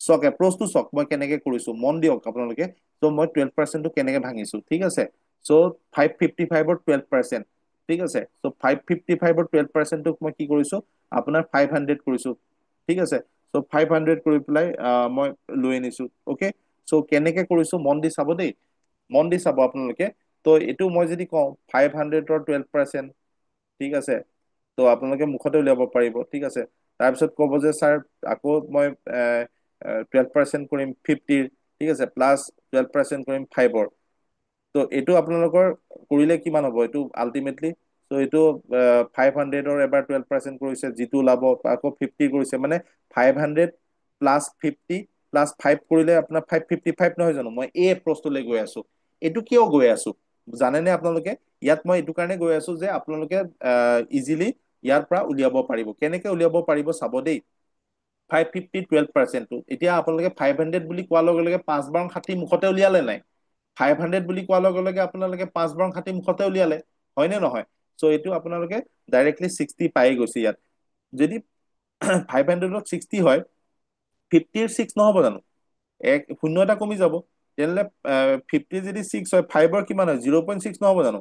চাওক এপ্ৰচটো চাওক মই কেনেকে কৰিছো, মন দিয়ক আপোনালোকে। চ' মই 12%টো কেনেকে ভাঙিছো, ঠিক আছে। চ' 555ৰ 12%, ঠিক আছে। চ' 555ৰ 12%টোক মই কি কৰিছো, আপোনাৰ 500 কৰিছো, ঠিক আছে। চ' 500 কৰি পেলাই মই লৈ আনিছো, অকে। চ' কেনেকে কৰিছো মন দি চাব দেই, মন দি চাব আপোনালোকে। ত' এইটো মই যদি কওঁ 500ৰ 12%, ঠিক আছে। ত' আপোনালোকে মুখতে উলিয়াব পাৰিব, ঠিক আছে। তাৰপিছত ক'ব যে ছাৰ আকৌ মই 12% কৰিম 50, ঠিক আছে, প্লাছ 12% কৰিম 5-ৰ। ত' এইটো আপোনালোকৰ কৰিলে কিমান হ'ব, এইটো আল্টিমেটলি। ত' এইটো 500ৰ এবাৰ 12% কৰিছে, যিটো ওলাব, আকৌ 50 কৰিছে, মানে 500 প্লাছ 50 প্লাছ 5 কৰিলে আপোনাৰ 555 নহয় জানো? মই এই এপ্ৰচটোলৈ গৈ আছো। এইটো কিয় গৈ আছো জানেনে আপোনালোকে? ইয়াত মই এইটো কাৰণে গৈ আছো যে আপোনালোকে ইজিলি ইয়াৰ পৰা উলিয়াব পাৰিব। কেনেকে উলিয়াব পাৰিব চাব দেই। 550 12%টো এতিয়া আপোনালোকে 500 বুলি কোৱাৰ লগে লগে 5 বাৰ 60 মুখতে উলিয়ালে নাই? 500 বুলি কোৱাৰ লগে লগে আপোনালোকে 5 বাৰ 60 মুখতে উলিয়ালে, হয় নে নহয়? চ' এইটো আপোনালোকে ডাইৰেক্টলি 60 পাই গৈছে ইয়াত। যদি 500ত 60 হয়, 50ৰ 6 নহব জানো? এক শূন্য এটা কমি যাব। তেনেহলে 50 যদি 6 হয়, 5-ৰ কিমান হয়, 0.6 নহব জানো?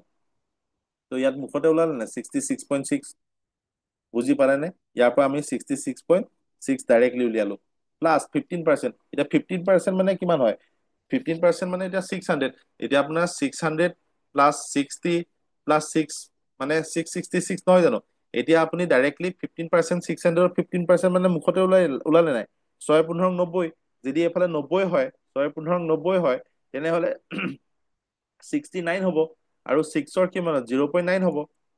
ত' ইয়াত মুখতে ওলালে নাই, 66.6। বুজি পালে নে? ইয়াৰ পৰা আমি 66.6 ডাইৰেক্টলি উলিয়ালো, প্লাছ 15%। এতিয়া 15% মানে কিমান হয়, 15% মানে এতিয়া 600। এতিয়া আপোনাৰ 600 প্লাছ 60 প্লাছ 6 মানে 666 নহয় জানো? এতিয়া আপুনি ডাইৰেক্টলি 15%, 600ৰ 15% মানে মুখতে ওলালে নাই? 6-15 90। যদি এইফালে 90 হয়, 6-15 90 হয়, তেনেহলে 69 হ'ব। আৰু 6-ৰ কিমান, 0.9 হ'ব।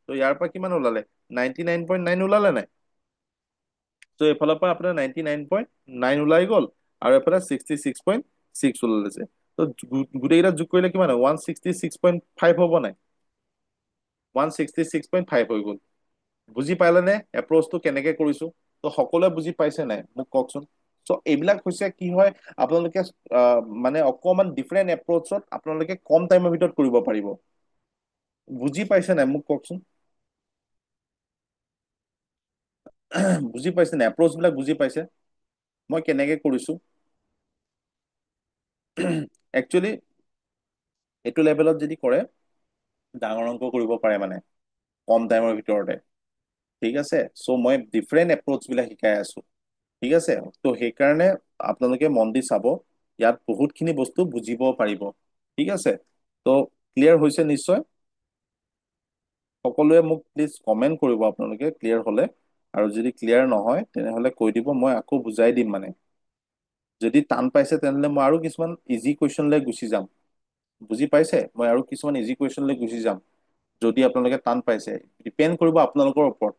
ত' ইয়াৰ পৰা কিমান ওলালে, 99.9 ওলালে নাই? ত' এইফালৰ পৰা আপোনাৰ 99.9 ওলাই গ'ল, আৰু এইফালে 66.6 ওলাইছে। ত' গোটেইকেইটা যোগ কৰিলে কিমান হয়, 166.5 হ'ব নাই? 166.5 হৈ গ'ল। বুজি পালে নে এপ্ৰচটো কেনেকে কৰিছো? ত' সকলোৱে বুজি পাইছে নাই মোক কওকচোন। চ' এইবিলাক হৈছে কি হয়, আপোনালোকে মানে অকমান ডিফাৰেণ্ট এপ্ৰচত আপোনালোকে কম টাইমৰ ভিতৰত কৰিব পাৰিব। বুজি পাইছে নাই মোক কওকচোন। বুজি পাইছে নাই, এপ্ৰচ বিলাক বুজি পাইছে মই কেনেকে কৰিছো? একচুৱেলি এইটো লেভেলত যদি কৰে, ডাঙৰ অংক কৰিব পাৰে মানে কম টাইমৰ ভিতৰতে, ঠিক আছে। চ' মই ডিফাৰেণ্ট এপ্ৰচ বিলাক শিকাই আছো, ঠিক আছে। ত' সেইকাৰণে আপোনালোকে মন দি চাব, ইয়াত বহুতখিনি বস্তু বুজিব পাৰিব, ঠিক আছে। ত' ক্লিয়াৰ হৈছে নিশ্চয়। সকলোৱে মোক প্লিজ কমেণ্ট কৰিব আপোনালোকে ক্লিয়াৰ হলে। আৰু যদি ক্লিয়াৰ নহয় তেনেহলে কৈ দিব, মই আকৌ বুজাই দিম মানে। যদি টান পাইছে তেনেহলে মই আৰু কিছুমান ইজি কুৱেশ্যনলৈ গুচি যাম। বুজি পাইছে? মই আৰু কিছুমান ইজি কুৱেশ্যনলৈ গুচি যাম। যদি আপোনালোকে টান পাইছে, ডিপেণ্ড কৰিব আপোনালোকৰ ওপৰত।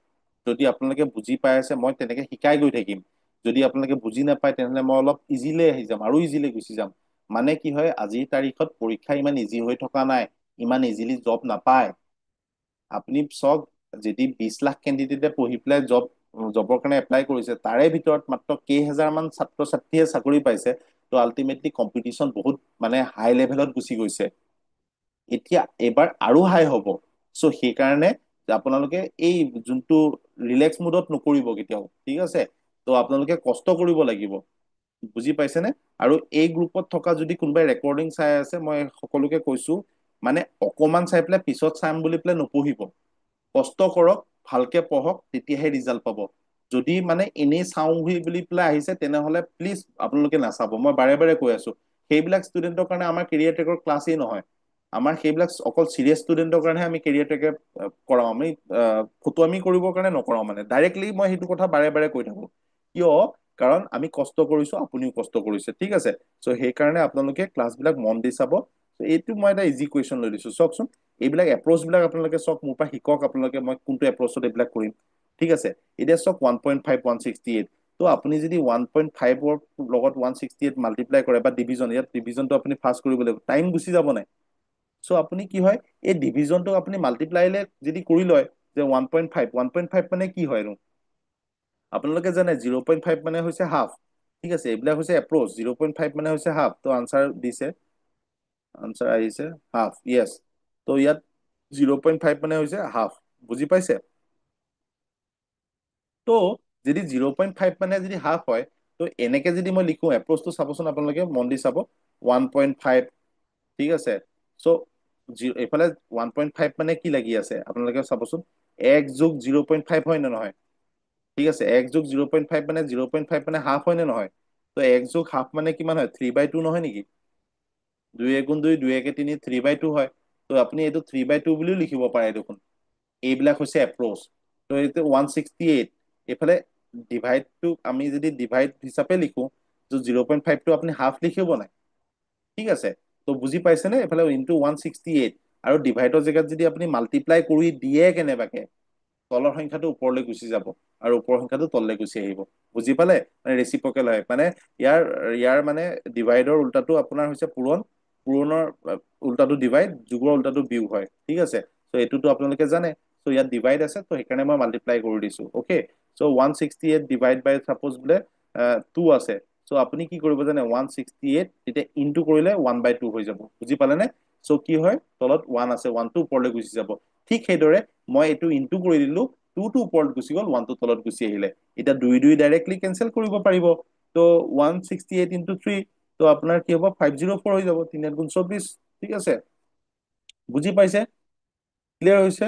যদি আপোনালোকে বুজি পাই আছে, মই তেনেকে শিকাই গৈ থাকিম। যদি আপোনালোকে বুজি নাপায়, তেনেহলে মই অলপ ইজিলৈ আহি যাম, আৰু ইজিলৈ গুচি যাম। মানে কি হয়, আজিৰ তাৰিখত পৰীক্ষা ইমান ইজি হৈ থকা নাই। ইমান ইজিলি জব নাপায়। আপুনি চাওক, যদি 20 লাখ কেণ্ডিডেটে পঢ়ি পেলাই জবৰ কাৰণে এপ্লাই কৰিছে, তাৰে ভিতৰত মাত্ৰ কেইহাজাৰমান ছাত্ৰ ছাত্ৰীয়ে চাকৰি পাইছে। ত' আল্টিমেটলি কম্পিটিশ্যন বহুত মানে হাই লেভেলত গুচি গৈছে। এতিয়া এইবাৰ আৰু হাই হ'ব। চ' সেইকাৰণে আপোনালোকে এই যোনটো ৰিলেক্স মুডত নকৰিব কেতিয়াও, ঠিক আছে। ত' আপোনালোকে কষ্ট কৰিব লাগিব, বুজি পাইছেনে? আৰু এই গ্ৰুপত থকা যদি কোনোবাই ৰেকৰ্ডিং চাই আছে, মই সকলোকে কৈছো, মানে অকমান চাই পেলাই পিছত চাম বুলি পেলাই নপঢ়িব। কষ্ট কৰক, ভালকে পঢ়ক, তেতিয়াহে ৰিজাল্ট পাব। যদি মানে এনেই চাওঁ বুলি পেলাই আহিছে, তেনেহলে প্লিজ আপোনালোকে নাচাব। মই বাৰে বাৰে কৈ আছো, সেইবিলাক ষ্টুডেন্টৰ কাৰণে আমাৰ কেৰিয়াৰ টেকৰ ক্লাছেই নহয়। আমাৰ সেইবিলাক অকল চিৰিয়াছ ষ্টুডেন্টৰ কাৰণেহে আমি কেৰিয়াৰ টেকে কৰাও। আমি ফটোৱামি কৰিবৰ কাৰণে নকৰাও। মানে ডাইৰেক্টলি মই সেইটো কথা বাৰে বাৰে কৈ থাকো। কিয়? কাৰণ আমি কষ্ট কৰিছো, আপুনিও কষ্ট কৰিছে, ঠিক আছে। চ' সেইকাৰণে আপোনালোকে ক্লাছবিলাক মন দি চাব। এইটো মই এটা ইজি কুৱেশ্যন লৈ দিছো, চাওকচোন। এইবিলাক এপ্ৰচ বিলাক আপোনালোকে চাওক, মোৰ পৰা শিকক আপোনালোকে, মই কোনটো এপ্ৰচত এইবিলাক কৰিম, ঠিক আছে। এতিয়া চাওক 1.5 168। ত' আপুনি যদি 1.5ৰ লগত 168 মাল্টিপ্লাই কৰে বা ডিভিজন, ইয়াত ডিভিজনটো আপুনি ফাৰ্ষ্ট কৰিব লাগিব, টাইম গুচি যাব নাই? চ' আপুনি কি হয়, এই ডিভিজনটো আপুনি মাল্টিপ্লাইলে যদি কৰি লয়, যে 1.5 মানে কি হয়নো? আপোনালোকে জানে 0.5 মানে হৈছে হাফ, ঠিক আছে। এইবিলাক হৈছে এপ্ৰচ, 0.5 মানে হৈছে হাফ। ত' আনচাৰ দিছে, আনচাৰ আহিছে হাফ, য়েছ। ত' ইয়াত 0.5 মানে হৈছে হাফ, বুজি পাইছে? ত' যদি 0.5 মানে যদি হাফ হয়, ত' এনেকে যদি মই লিখো, এপ্ৰচটো চাবচোন, আপোনালোকে মন দি চাব, 1.5, ঠিক আছে। চ' এইফালে 1.5 মানে কি লাগি আছে আপোনালোকে চাবচোন, 1+0.5 হয় নে নহয়? ঠিক আছে, 1+0.5 মানে 0.5 মানে হাফ হয় নে নহয়? ত' 1+হাফ মানে কিমান হয়? 3/2 নহয় নেকি? 2 × 2 2 × 2 3/2 হয়। ত' আপুনি এইটো 3/2 বুলিও লিখিব পাৰে দেখোন। এইবিলাক হৈছে এপ্ৰচ। ত' এইটো 168। এইফালে ডিভাইডটো আমি যদি ডিভাইড হিচাপে লিখো, 0.5টো আপুনি হাফ লিখিব নাই, ঠিক আছে। ত' বুজি পাইছেনে? এইফালে ইনটু 168, আৰু ডিভাইডৰ জেগাত যদি আপুনি মাল্টিপ্লাই কৰি দিয়ে কেনেবাকে, তলৰ সংখ্যাটো ওপৰলৈ গুচি যাব আৰু ওপৰৰ সংখ্যাটো তললৈ গুচি আহিব। বুজি পালে? মানে ৰেচিপ্ৰকেল হয়। মানে ইয়াৰ ইয়াৰ মানে ডিভাইডৰ উল্টাটো আপোনাৰ হৈছে পূৰণ, পূৰণৰ উল্টাটো ডিভাইড, যোগৰ উল্টাটো বিয়োগ হয়, ঠিক আছে। চ' এইটোতো আপোনালোকে জানে। চ' ইয়াত ডিভাইড আছে, ত' সেইকাৰণে মই মাল্টিপ্লাই কৰি দিছো, অকে। চ' 168 ডিভাইড বাই চাপ'জ বোলে 2 আছে। চ' আপুনি কি কৰিব জানে, 168 তেতিয়া ইনটু কৰিলে 1/2 হৈ যাব, বুজি পালেনে? চ' কি হয়, তলত 1 আছে, 1টো ওপৰলৈ গুচি যাব। ঠিক সেইদৰে মই এইটো ইনটু কৰি দিলো, 2টো ওপৰত গুচি গ'ল, 1টো তলত গুচি আহিলে। এতিয়া 2 ডাইৰেক্টলি কেনচেল কৰিব পাৰিব। ত' 168 × 3, ত' আপোনাৰ কি হ'ব, 504 হৈ যাব। 3×8 = 24, ঠিক আছে। বুজি পাইছে? ক্লিয়াৰ হৈছে?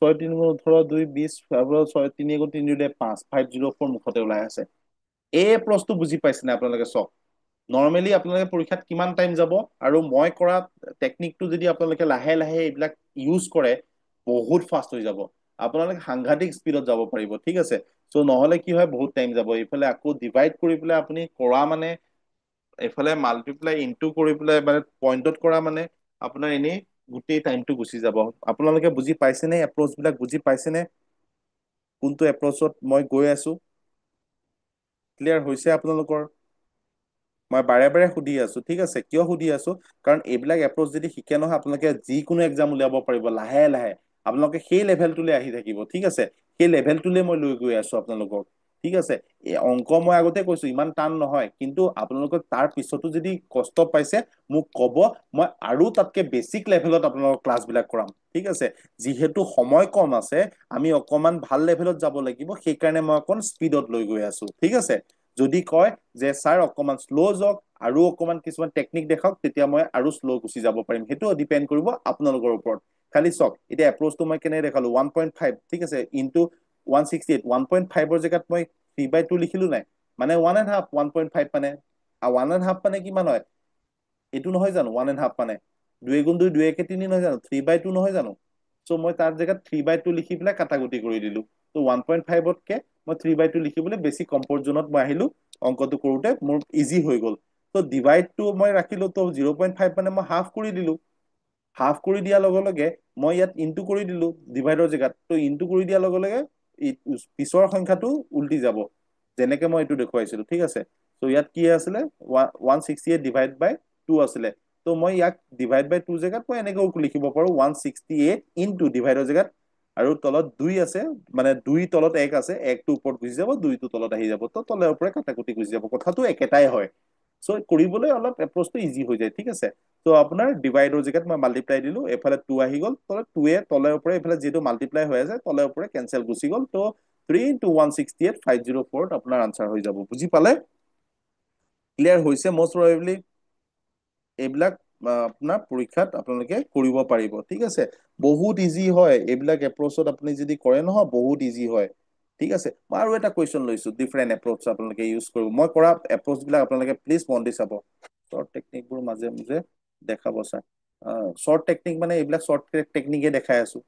6 × 3 = 18, 2 20, 6 3 × 3 = 5, 504 মুখতে ওলাই আছে। এই প্ৰশ্নটো বুজি পাইছে নে আপোনালোকে? চাওক, নৰ্মেলি আপোনালোকে পৰীক্ষাত কিমান টাইম যাব, আৰু মই কৰা টেকনিকটো যদি আপোনালোকে লাহে লাহে এইবিলাক ইউজ কৰে, বহুত ফাষ্ট হৈ যাব। আপোনালোকে সাংঘাতিক স্পীডত যাব পাৰিব, ঠিক আছে। চ' নহলে কি হয়, বহুত টাইম যাব। এইফালে আকৌ ডিভাইড কৰি পেলাই আপুনি কৰা মানে, এইফালে মাল্টিপ্লাই ইনটু কৰি পেলাই মানে পইণ্টত কৰা মানে, আপোনাৰ এনেই গোটেই টাইমটো গুচি যাব। আপোনালোকে বুজি পাইছেনে? এপ্ৰচ বিলাক বুজি পাইছেনে? কোনটো এপ্ৰচত মই গৈ আছো? ক্লিয়াৰ হৈছে আপোনালোকৰ? মই বাৰে বাৰে সুধি আছো, ঠিক আছে। কিয় সুধি আছো? কাৰণ এইবিলাক এপ্ৰচ যদি শিকে নহয়, আপোনালোকে যিকোনো এক্সাম উলিয়াব পাৰিব লাহে লাহে। আপোনালোকে সেই লেভেলটোলৈ আহি থাকিব, ঠিক আছে। সেই লেভেলটোলৈ মই লৈ গৈ আছো আপোনালোকক, ঠিক আছে। এই অংক মই আগতে কৈছো ইমান টান নহয়, কিন্তু আপোনালোকক তাৰ পিছতো যদি কষ্ট পাইছে, মোক কব। মই আৰু তাতকে বেছিক লেভেলত আপোনালোকৰ ক্লাছ বিলাক কৰাম, ঠিক আছে। যিহেতু সময় কম আছে, আমি অকমান ভাল লেভেলত যাব লাগিব, সেইকাৰণে মই অকণ স্পীডত লৈ গৈ আছো, ঠিক আছে। যদি কয় যে ছাৰ অকমান শ্ল' যাওক, আৰু অকমান কিছুমান টেকনিক দেখাওক, তেতিয়া মই আৰু শ্ল' গুচি যাব পাৰিম। সেইটো ডিপেণ্ড কৰিব আপোনালোকৰ ওপৰত। খালি চাওক, এতিয়া এপ্ৰচটো মই কেনেকে দেখালো, 1.5, ঠিক আছে, ইনটু 168। 1.5ৰ জেগাত মই 3/2 লিখিলো নাই, মানে 1.5। 1.5 মানে 1.5 মানে কিমান হয়? এইটো নহয় জানো 1.5 মানে? 2 × 2 2 × 3 নহয় জানো? 3/2 নহয় জানো? চ' মই তাৰ জেগাত 3/2 লিখি পেলাই কাটাকুটি কৰি দিলো। ত' 1.5তকে মই 3/2 লিখিবলৈ বেছি কমফৰ্ট জোনত মই আহিলো। অংকটো কৰোতে মোৰ ইজি হৈ গ'ল। ত' ডিভাইডটো মই ৰাখিলো, ত' 0.5 মানে মই হাফ কৰি দিলো। হাফ কৰি দিয়াৰ লগে লগে মই ইয়াত ইনটু কৰি দিলো ডিভাইডৰ জেগাত। ত' ইনটু কৰি দিয়াৰ লগে লগে পিছৰ সংখ্যাটো উল্টি যাব, যেনেকে মই এইটো দেখুৱাইছিলো, ঠিক আছে। ত' ইয়াত কি আছিলে, 168 ডিভাইড বাই 2 আছিলে। তো মই ইয়াক ডিভাইড বাই টু জেগাত মই এনেকেও লিখিব পাৰো 168 ইনটু ডিভাইডৰ জেগাত আৰু তলত 2 আছে মানে 2 তলত 1 আছে 1টো ওপৰত গুচি যাব 2টো তলত আহি যাব তো তলে ওপৰে কাটাকুটি গুচি যাব কথাটো একেটাই হয় চ' কৰিবলৈ অলপ এপ্ৰচটো ইজি হৈ যায় ঠিক আছে তো আপোনাৰ ডিভাইডৰ জেগাত মই মাল্টিপ্লাই দিলো এফালে 2 আহি গ'ল তলত 2 এ তলে ওপৰে এইফালে যিটো মাল্টিপ্লাই হৈ আছে তলে ওপৰে কেনচেল গুচি গ'ল তো 3 ইনটু 168 504 আপোনাৰ আনসাৰ হৈ যাব বুজি পালে ক্লিয়াৰ হৈছে মষ্ট প্ৰবেবলি এইবিলাক আপোনাৰ পৰীক্ষাত আপোনালোকে কৰিব পাৰিব ঠিক আছে বহুত ইজি হয় এইবিলাক এপ্ৰচত আপুনি যদি কৰে নহয় বহুত ইজি হয় ঠিক আছে মই আৰু এটা কুৱেশ্যন লৈছো ডিফাৰেণ্ট এপ্ৰচ আপোনালোকে ইউজ কৰিব মই কৰা এপ্ৰচ বিলাক আপোনালোকে প্লিজ মন দি চাব শ্বৰ্ট টেকনিকবোৰ মাজে মাজে দেখাব ছাৰ শ্বৰ্ট টেকনিক মানে এইবিলাক শ্বৰ্ট টেকনিকে দেখাই আছো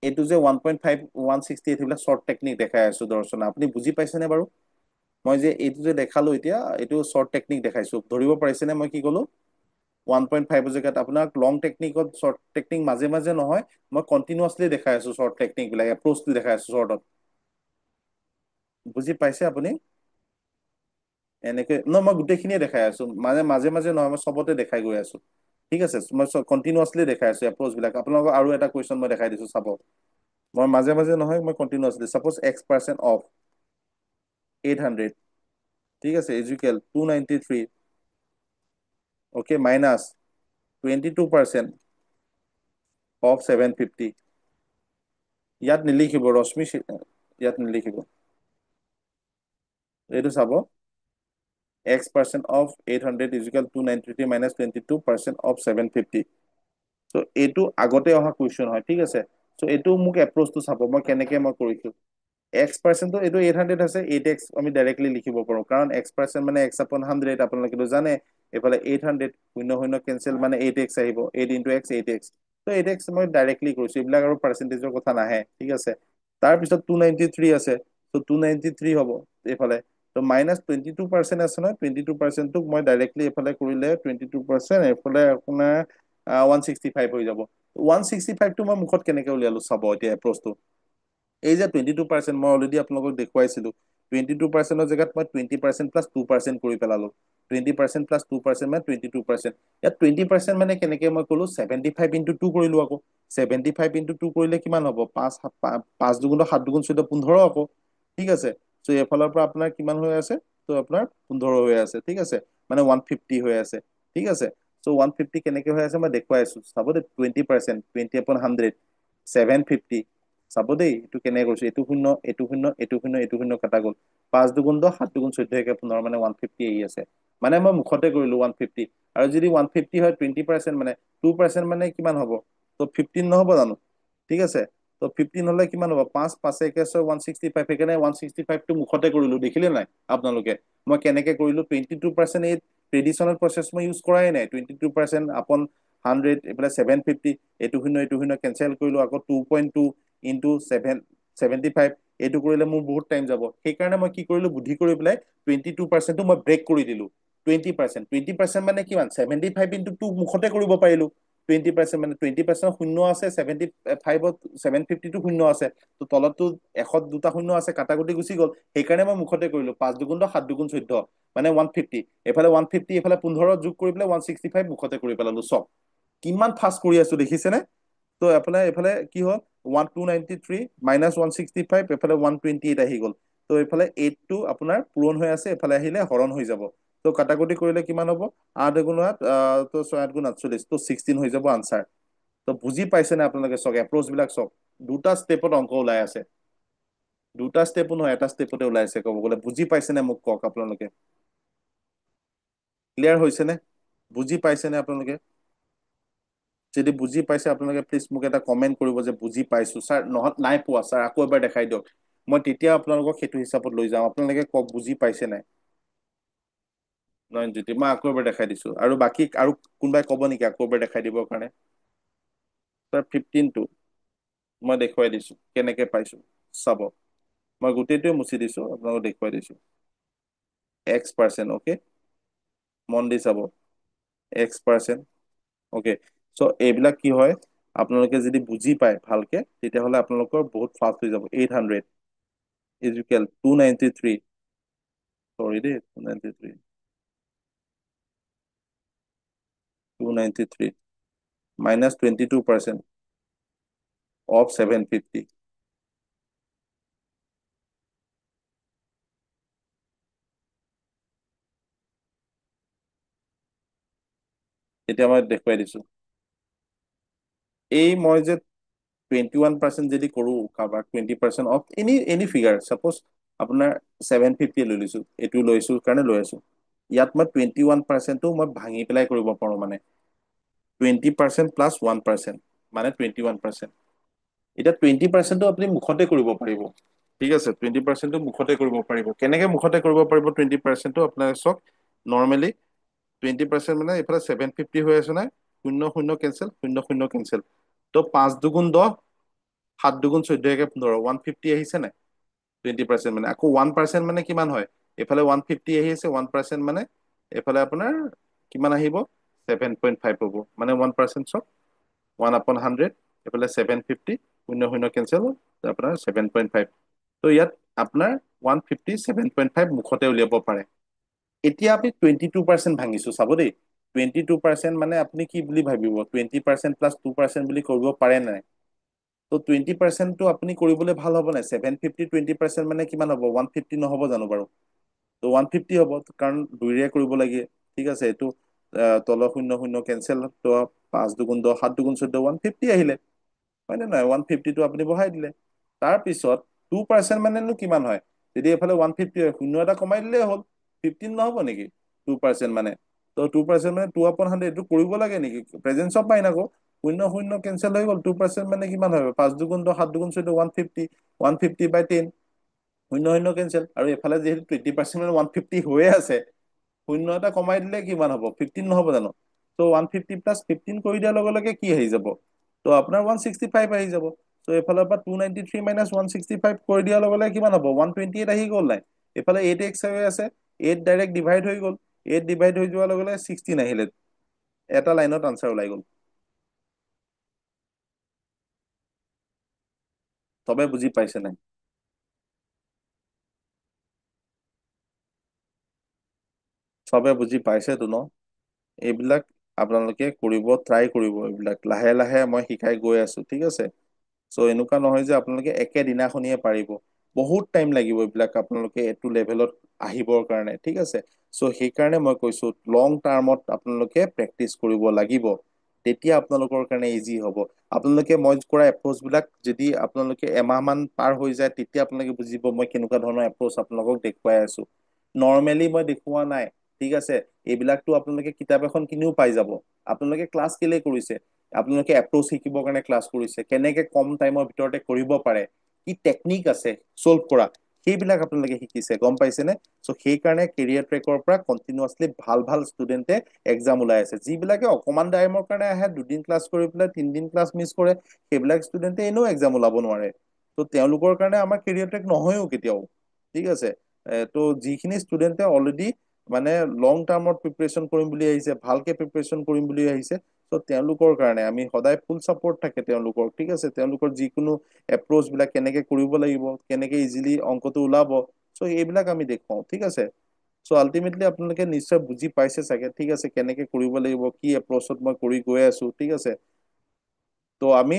এইটো যে 1.5 168 সেইবিলাক শ্বৰ্ট টেকনিক দেখাই আছো দৰ্শনা আপুনি বুজি পাইছেনে বাৰু মই যে এইটো যে দেখালো এতিয়া এইটো শ্বৰ্ট টেকনিক দেখাইছো ধৰিব পাৰিছেনে মই কি ক'লো 1.5 জেগাত আপোনাক লং টেকনিকত শ্বৰ্ট টেকনিক মাজে মাজে নহয় মই কণ্টিনিউৱাছলি দেখাই আছো শ্বৰ্ট টেকনিক বিলাক এপ্ৰ'চটো দেখাই আছো শ্বৰ্টত বুজি পাইছে আপুনি এনেকে ন মই গোটেইখিনিয়ে দেখাই আছো মানে মাজে মাজে নহয় মই চবতে দেখাই গৈ আছো ঠিক আছে মই কণ্টিনিউৱাছলি দেখাই আছো এপ্ৰ'চ বিলাক আপোনালোকক আৰু এটা কুৱেশ্যন মই দেখাই দিছো চাব মই মাজে মাজে নহয় মই কণ্টিনিউৱাছলি ছাপ'জ X% অফ 800 ঠিক আছে ইজুকেল 293 অ'কে মাইনাছ 22% অফ 750 ইয়াত নিলিখিব ৰশ্মি ইয়াত নিলিখিব এইটো চাব X% of 800 equal 293 minus 22% of 750 চ' এইটো আগতে অহা কুৱেশ্যন হয় ঠিক আছে চ' এইটো মোক এপ্ৰ'চটো চাব মই কেনেকে মই কৰিছো X%টো এইটো 800 আছে 8x আমি ডাইৰেক্টলি লিখিব পাৰো কাৰণ X% মানে X/100 আপোনালোকেতো জানে এইফালে 800 শূন্য শূন্য কেনচেল মানে 8x আহিব 8 ইনটু x 8x তো 8x মই ডাইৰেক্টলি কৰিছো এইবিলাক আৰু পাৰ্চেন্টেজৰ কথা নাহে ঠিক আছে তাৰপিছত 293 আছে তো 293 হ'ব এইফালে তো মাইনাছ 22% আছে নহয় 22%টোক মই ডাইৰেক্টলি এইফালে কৰিলে 22% এইফালে আপোনাৰ 165 হৈ যাব 165টো মই মুখত কেনেকে উলিয়ালো চাব এতিয়া এপ্ৰ'চটো এই যে 22% মই অলৰেডি আপোনালোকক দেখুৱাইছিলো 22%ৰ জেগাত মই 20% প্লাছ 2% কৰি পেলালো 20% প্লাছ 2% মানে 22% ইয়াত 20% মানে কেনেকে মই কলো 75 ইনটু 2 কৰিলো আকৌ 75 ইনটু 2 কৰিলে কিমান হ'ব 5 দুগুণ 7 দুগুণ 14 15 আকৌ ঠিক আছে চ' এইফালৰ পৰা আপোনাৰ কিমান হৈ আছে ত' আপোনাৰ 15 হৈ আছে ঠিক আছে মানে 150 হৈ আছে ঠিক আছে চ' 150 কেনেকে হৈ আছে মই দেখুৱাই আছো চাব দেই 20% 20/100 750 চাব দেই এইটো কেনেকে কৰিছো এইটো শূন্য এইটো শূন্য এইটো শূন্য এইটো শূন্য কটা গ'ল 5 দুগুণ 10 7 দুগুণ 14 15 মানে 150 আহি আছে মানে মই মুখতে কৰিলো 150 আৰু যদি 150 হয় 20% মানে 2% মানে কিমান হ'ব তো 15 নহ'ব জানো ঠিক আছে তো 15 হলে কিমান হ'ব 5 5 একে 165 সেইকাৰণে 165টো মুখতে কৰিলো দেখিলে নাই আপোনালোকে মই কেনেকে কৰিলো 22% এই ট্ৰেডিশ্যনেল প্ৰচেছ মই ইউজ কৰাই নাই 22% আপন 100 এইফালে 750 এইটো শূন্য কেনচেল কৰিলো আকৌ 2.2 ইনটু 75 এইটো কৰিলে মোৰ বহুত টাইম যাব সেইকাৰণে মই কি কৰিলো বুদ্ধি কৰি পেলাই 22%টো মই ব্ৰেক কৰি দিলো 20% মানে কিমান 75 ইনটু 2 মুখতে কৰিব পাৰিলো 20% মানে 20% শূন্য আছে 75ত 750টো শূন্য আছে তো তলততো 100 দুটা শূন্য আছে কাটাকুটি গুচি গ'ল সেইকাৰণে মই মুখতে কৰিলো 5 দুগুণ 10 7 দুগুণ 14 মানে 150 এইফালে 150 এইফালে 15 যোগ কৰি পেলাই 165 মুখতে কৰি পেলালো চব কিমান ফাষ্ট কৰি আছো দেখিছেনে তো আপোনাৰ এইফালে কি হ'ল 293 মাইনাছ 165 এইফালে 128 আহি গ'ল তো এইফালে 8টো আপোনাৰ পূৰণ হৈ আছে এইফালে আহিলে হৰণ হৈ যাব তো কাটাকুটি কৰিলে কিমান হ'ব 8 গুণ 8 তো 6 গুণ 48 তো 16 হৈ যাব আনচাৰ তো বুজি পাইছে নে আপোনালোকে চাওক এপ্ৰ'চ বিলাক চাওক দুটা ষ্টেপত অংক ওলাই আছে দুটা ষ্টেপো নহয় এটা ষ্টেপতে ওলাই আছে ক'ব গ'লে বুজি পাইছে নে মোক কওক আপোনালোকে ক্লিয়াৰ হৈছে নে বুজি পাইছে নে আপোনালোকে যদি বুজি পাইছে আপোনালোকে প্লিজ মোক এটা কমেণ্ট কৰিব যে বুজি পাইছো ছাৰ নাই পোৱা ছাৰ আকৌ এবাৰ দেখাই দিয়ক মই তেতিয়া আপোনালোকক সেইটো হিচাপত লৈ যাম আপোনালোকে কওক বুজি পাইছে নাই নয়নজ্যোতি মই আকৌ এবাৰ দেখাই দিছো আৰু বাকী আৰু কোনোবাই ক'ব নেকি আকৌ এবাৰ দেখাই দিবৰ কাৰণে ছাৰ 15টো মই দেখুৱাই দিছো কেনেকে পাইছো চাব মই গোটেইটোৱে মুচি দিছো আপোনালোকক দেখুৱাই দিছো X% অ'কে মন দি চাব X% অ'কে চ' এইবিলাক কি হয় আপোনালোকে যদি বুজি পায় ভালকে তেতিয়াহ'লে আপোনালোকৰ বহুত ফাষ্ট হৈ যাব 800 ইজুকেল 293 চৰি দেই 293 293 minus 22% of 750. এতিয়া মই দেখুৱাই দিছো এই মই যে 21% যদি কৰো কাৰোবাক 20% অফ এনি ফিগাৰ চাপ'জ আপোনাৰ 750 লৈ লৈছো এইটো লৈছো কাৰণে লৈ আছো ইয়াত মই 21%টো মই ভাঙি পেলাই কৰিব পাৰো মানে 20% প্লাছ 1% মানে 21%। এতিয়া 20%টো আপুনি মুখতে কৰিব পাৰিব ঠিক আছে 20%টো মুখতে কৰিব পাৰিব কেনেকে মুখতে কৰিব পাৰিব 20%টো আপোনাৰ চাওক নৰ্মেলি 20% মানে এইফালে 750 হৈ আছে নাই শূন্য শূন্য কেঞ্চেল শূন্য শূন্য কেঞ্চেল ত' 5 দুগুণ 10 7 দুগুণ 14 150 আহিছে নাই 20% মানে আকৌ 1% মানে কিমান হয় এইফালে 150 আহি আছে 1% মানে এইফালে আপোনাৰ কিমান আহিব 7.5 হ'ব মানে 1% চক 1/100 এইফালে 750 শূন্য শূন্য কেঞ্চেল আপোনাৰ 7.5 ত' ইয়াত আপোনাৰ 150 7.5 মুখতে উলিয়াব পাৰে এতিয়া আপুনি 22% ভাঙিছো চাব দেই 22% মানে আপুনি কি বুলি ভাবিব 20% প্লাছ 2% বুলি কৰিব পাৰে নাই ত' 20%টো আপুনি কৰিবলৈ ভাল হ'ব নাই 750 20% মানে কিমান হ'ব 150 নহ'ব জানো বাৰু ত' 150 হ'ব কাৰণ দুইৰে কৰিব লাগে ঠিক আছে এইটো তলৰ শূন্য শূন্য কেঞ্চেল ত' 5 দুগুণ 10 7 দুগুণ 14 150 আহিলে হয় নে নহয় 150টো আপুনি বঢ়াই দিলে তাৰপিছত 2% মানেনো কিমান হয় যদি এইফালে 150 হয় শূন্য এটা কমাই দিলেই হ'ল 15 নহ'ব নেকি 2% মানে ত' 2% মানে 2/100 এইটো কৰিব লাগে নেকি প্ৰেজেন্স অফ মাইন আকৌ শূন্য শূন্য কেঞ্চেল হৈ গ'ল 2% মানে কিমান হয় 5 দুগুণ 10 7 দুগুণ 14 150 শূন্য শূন্য কেঞ্চেল আৰু এইফালে যিহেতু 20% মানে 150 হৈয়ে আছে শূন্য এটা কমাই দিলে কিমান হ'ব 15 নহ'ব জানো ত' 150 প্লাছ 15 কৰি দিয়াৰ লগে লগে কি আহি যাব ত' আপোনাৰ 165 আহি যাব ত' এইফালৰ পৰা 293 মাইনাছ 165 কৰি দিয়াৰ লগে লগে কিমান হ'ব 128 আহি গ'ল নাই এইফালে 8x হৈ আছে 8 ডাইৰেক্ট ডিভাইড হৈ গ'ল 8 ডিভাইড হৈ যোৱাৰ লগে লগে 16 আহিলে এটা লাইনত আনচাৰ ওলাই গ'ল চবে বুজি পাইছে নাই চবে বুজি পাইছেতো ন এইবিলাক আপোনালোকে কৰিব ট্ৰাই কৰিব এইবিলাক লাহে লাহে মই শিকাই গৈ আছো ঠিক আছে চ' এনেকুৱা নহয় যে আপোনালোকে একেদিনাখনিয়ে পাৰিব বহুত টাইম লাগিব এইবিলাক আপোনালোকে এইটো লেভেলত আহিবৰ কাৰণে ঠিক আছে চ' সেইকাৰণে মই কৈছো লং টাৰ্মত আপোনালোকে প্ৰেক্টিচ কৰিব লাগিব তেতিয়া আপোনালোকৰ কাৰণে ইজি হ'ব আপোনালোকে মই কৰা এপ্ৰচ বিলাক যদি আপোনালোকে এমাহ মান পাৰ হৈ যায় তেতিয়া আপোনালোকে বুজিব মই কেনেকুৱা ধৰণৰ এপ্ৰচ আপোনালোকক দেখুৱাই আছো নৰ্মেলি মই দেখুওৱা নাই ঠিক আছে এইবিলাকতো আপোনালোকে কিতাপ এখন কিনিও পাই যাব আপোনালোকে ক্লাছ কেলে কৰিছে আপোনালোকে এপ্ৰচ শিকিবৰ কাৰণে ক্লাছ কৰিছে কেনেকে কম টাইমৰ ভিতৰতে কৰিব পাৰে কি টেকনিক আছে চল্ভ কৰা সেইবিলাক আপোনালোকে শিকিছে গম পাইছেনে চ' সেইকাৰণে কেৰিয়াৰ ট্ৰেকৰ পৰা কণ্টিনিউাছলি ভাল ভাল ষ্টুডেণ্টে এক্সাম ওলাই আছে যিবিলাকে অকমান টাইমৰ কাৰণে আহে দুদিন ক্লাছ কৰি পেলাই 3 দিন ক্লাছ মিছ কৰে সেইবিলাক ষ্টুডেণ্টে এনেও এক্সাম ওলাব নোৱাৰে ত' তেওঁলোকৰ কাৰণে আমাৰ কেৰিয়াৰ ট্ৰেক নহয়ও কেতিয়াও ঠিক আছে ত' যিখিনি ষ্টুডেণ্টে অলৰেডি মানে লং টাৰ্মত প্ৰিপেৰেচন কৰিম বুলি আহিছে ভালকে প্ৰিপেৰেচন কৰিম বুলি আহিছে ত' তেওঁলোকৰ কাৰণে আমি সদায় ফুল চাপৰ্ট থাকে তেওঁলোকৰ ঠিক আছে তেওঁলোকৰ যিকোনো এপ্ৰচ বিলাক কেনেকে কৰিব লাগিব কেনেকে ইজিলি অংকটো ওলাব চ' এইবিলাক আমি দেখুৱাও ঠিক আছে চ' আল্টিমেটলি আপোনালোকে নিশ্চয় বুজি পাইছে চাগে ঠিক আছে কেনেকে কৰিব লাগিব কি এপ্ৰচত মই কৰি গৈ আছো ঠিক আছে ত' আমি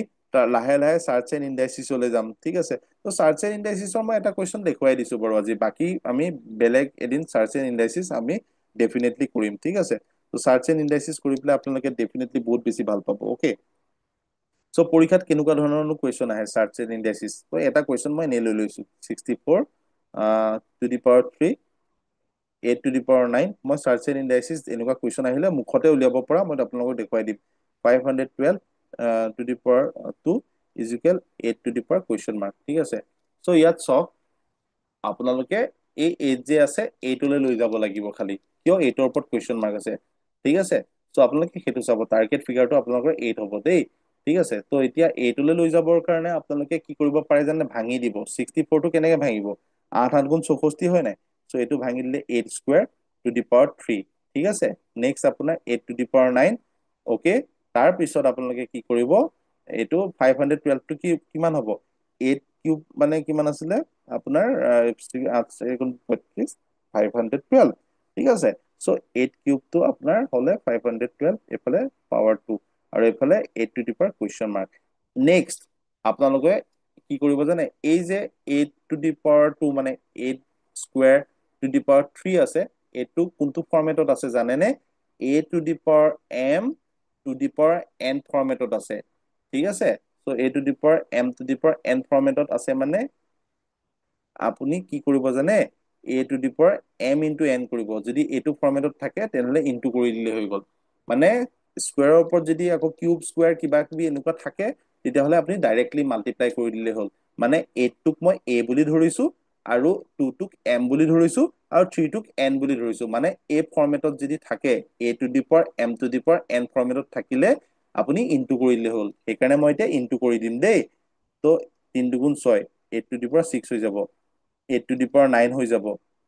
লাহে লাহে চাৰ্চ এণ্ড ইণ্ডাইচিছলৈ যাম ঠিক আছে ত' চাৰ্চ এণ্ড ইণ্ডাইচিছৰ মই এটা কুৱেশ্যন দেখুৱাই দিছো বাৰু আজি বাকী আমি বেলেগ এদিন চাৰ্চ এণ্ড ইণ্ডাইচিছ আমি ডেফিনেটলি কৰিম ঠিক আছে ত' চাৰ্চ এণ্ড ইণ্ডাইচিছ কৰি পেলাই আপোনালোকে ডেফিনেটলি বহুত বেছি ভাল পাব অ'কে চ' পৰীক্ষাত কেনেকুৱা ধৰণৰ কুৱেশ্যন আহে চাৰ্চ এণ্ড ইণ্ডাইচিছ ত' এটা কুৱেশ্যন মই এনে লৈ লৈছো 64 two the power 3 8 to the power 9 মই চাৰ্চ এণ্ড ইণ্ডাইচিছ এনেকুৱা কুৱেশ্যন আহিলে মুখতে উলিয়াব পৰা মই আপোনালোকক দেখুৱাই দিম 512 to the power 2 equal 8 to the power question mark ঠিক আছে চ' ইয়াত চাওক আপোনালোকে এই 8 যে আছে 8লৈ লৈ যাব লাগিব খালি কিয় 8ৰ ওপৰত কুৱেশ্যন মাৰ্ক আছে ঠিক আছে চ' আপোনালোকে সেইটো চাব টাৰ্গেট ফিগাৰটো আপোনালোকৰ 8 হ'ব দেই ঠিক আছে ত' এতিয়া 8লৈ লৈ যাবৰ কাৰণে আপোনালোকে কি কৰিব পাৰে জানে ভাঙি দিব 64টো কেনেকে ভাঙিব 8 8 গুণ 64 হয় নাই চ' এইটো ভাঙি দিলে 8 স্কুৱেৰ টু দি পাৱাৰ 3 ঠিক আছে নেক্সট আপোনাৰ 8 টু দি পাৱাৰ 9 অ'কে তাৰপিছত আপোনালোকে কি কৰিব এইটো 512টো কি কিমান হ'ব 8 কিউব মানে কিমান আছিলে আপোনাৰ 512 ঠিক আছে সো 8 কিউবটো আপোনাৰ হলে 512 এফালে পাৱাৰ 2 আৰু এফালে 8 to the power question mark next আপোনালোকে কি কৰিব জানে এই যে 8 টু দি পাৱাৰ 2 মানে 8 স্কয়াৰ টু দি পাৱাৰ 3 আছে এটো কোনটো ফৰমেটত আছে জানেনে a to the power m two the power n ফৰমেটত আছে ঠিক আছে so a to the power m two the power n ফৰমেটত আছে মানে আপুনি কি কৰিব জানে a to the power m into n কৰিব যদি এটো ফৰমেটত থাকে তেনেহলে ইনটু কৰি দিলে হৈ গল মানে স্কয়াৰৰ ওপৰত যদি আকৌ কিউব স্কয়াৰ কিবা কিবি এনেকুৱা থাকে তেতিয়াহলে আপুনি ডাইৰেক্টলি মাল্টিপ্লাই কৰি দিলে হ'ল মানে 8 টোক মই a বুলি ধৰিছো আৰু 2 টোক m বুলি ধৰিছো আৰু 3 টোক n বুলি ধৰিছো মানে a ফৰমেটত যদি থাকে a to the power m two the power n ফৰমেটত থাকিলে আপুনি ইনটু কৰি দিলে হ'ল সেইকাৰণে মই এতিয়া ইনটু কৰি দিম দেই তো 3 দুগুণ 6 8 টু দি পাৱাৰ 6 হৈ যাব 8 টু দি পাৱাৰ 9 হৈ যাব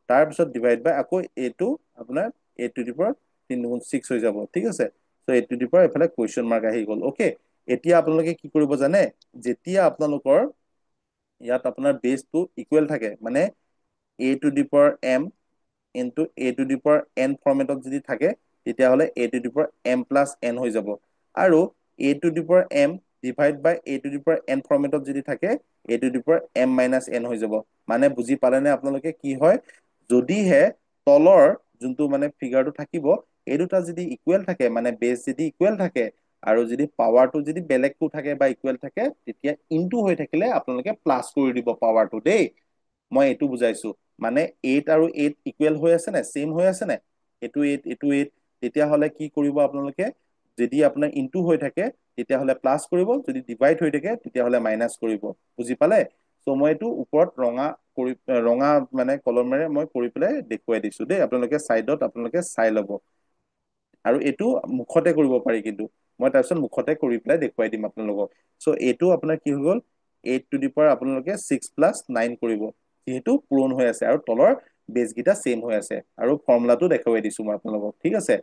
তাৰ পিছত ডিভাইড বাই আকৌ এইটো আপোনাৰ 8 টু দি পাৱাৰ 3 দুগুণ 6 হৈ যাব ঠিক আছে সো 8 টু দি পাৱাৰ এফালে কুৱেশ্যন মাৰ্ক আহি গল ওকে এতিয়া আপোনালোকে কি কৰিব জানে যেতিয়া আপোনালোকৰ ইয়াত আপোনাৰ বেসটো ইকুৱেল থাকে মানে a to the power m into a to the power n ফৰমেটত যদি থাকে তেতিয়াহলে a to the power m plus n হৈ যাব আৰু a to the power m divide by a to the power n ফৰমেটত যদি থাকে a to the power m minus n হৈ যাব মানে বুজি পালেনে আপোনালোকে কি হয় যদিহে তলৰ যোনটো মানে ফিগাৰটো থাকিব এই দুটা যদি ইকুৱেল থাকে মানে বেস যদি ইকুৱেল থাকে আৰু যদি পাৱাৰটো যদি বেলেগটো থাকে বা ইকুৱেল থাকে তেতিয়া ইনটু হৈ থাকিলে আপোনালোকে প্লাস কৰি দিব পাৱাৰটো দেই মই এটো বুজাইছো মানে 8 আৰু 8 ইকুৱেল হৈ আছে নে সেম হৈ আছে নে এটো 8 এটো 8 তেতিয়া হলে কি কৰিব আপোনালোকে যদি আপোনাৰ ইনটু হৈ থাকে তেতিয়া হলে প্লাস কৰিব যদি ডিভাইড হৈ থাকে তেতিয়া হলে মাইনাস কৰিব বুজি পালে সো মই এটো ওপৰত ৰঙা মানে কলমেৰে মই কৰি পেলাই দেখুৱাই দিছো দেই আপোনালোকে সাইডত আপোনালোকে চাই লব আৰু এটো মুখতে কৰিব পাৰি কিন্তু মই তাৰপিছত মুখতে কৰি পেলাই দেখুৱাই দিম আপোনালোকক সো এটো আপোনাৰ কি হৈ গল 8 টু দি পাৱাৰ আপোনালোকে 6 প্লাছ 9 কৰিব যেহেতু পূৰণ হৈ আছে আৰু তলৰ বেস গিটা সেম হৈ আছে আৰু ফৰ্মুলাটো দেখুৱাই দিছো মই আপোনালোকক ঠিক আছে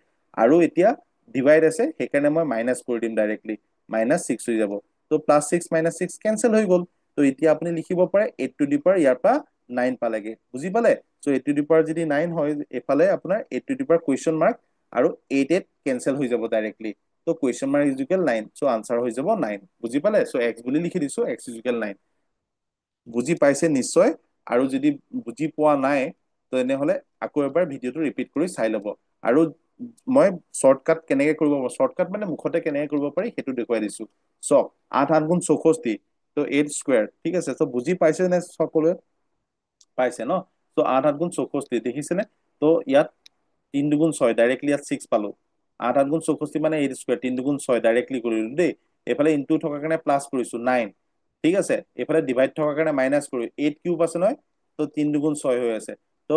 আৰু এতিয়া ডিভাইড আছে সেইকাৰণে মই মাইনাস কৰি দিম ডাইৰেক্টলি মাইনাস 6 হৈ যাব তো প্লাস 6 মাইনাস 6 কেনসেল হৈ গল তো এতিয়া আপুনি লিখিব পাৰে 8 টু দি পাৱাৰ ইয়াৰ পৰা 9 পালেগে বুজি পালে সো 8 টু দি পাৱাৰ যদি 9 হয় এফালে আপোনাৰ 8 to the power question mark আৰু 8 8 কেনসেল হৈ যাব ডাইৰেক্টলি তো question mark is equal 9 so answer হৈ যাব 9 বুজি পালে সো x বুলি লিখি দিছো x ইজ ইকুৱেল 9 বুজি পাইছে নিশ্চয় আৰু যদি বুজি পোৱা নাই তেনেহলে আকৌ এবাৰ ভিডিওটো ৰিপিট কৰি চাই লব আৰু মই শৰ্টকাট কেনেকৈ কৰিব শৰ্টকাট মানে মুখতে কেনেকৈ কৰিব পাৰি সেইটো দেখুৱাই দিছো চক 8 8 গুণ 64 তো 8 স্কয়াৰ ঠিক আছে তো বুজি পাইছে নে সকলোৱে পাইছে ন তো 8 8 গুণ 64 দেখিছেনে তো ইয়াত 3 দুগুণ 6 ডাইৰেক্টলি ইয়াত 6 পালো 8 8 গুণ 64 মানে 8 স্কয়াৰ 3 দুগুণ 6 ডাইৰেক্টলি কৰিলো দেই এফালে ইনটু থকাৰ কাৰণে প্লাস কৰিছো 9 ঠিক আছে এফালে ডিভাইড থকাৰ কাৰণে মাইনাস কৰি 8 কিউব আছে নহয় তো 3 দুগুণ 6 হৈ আছে তো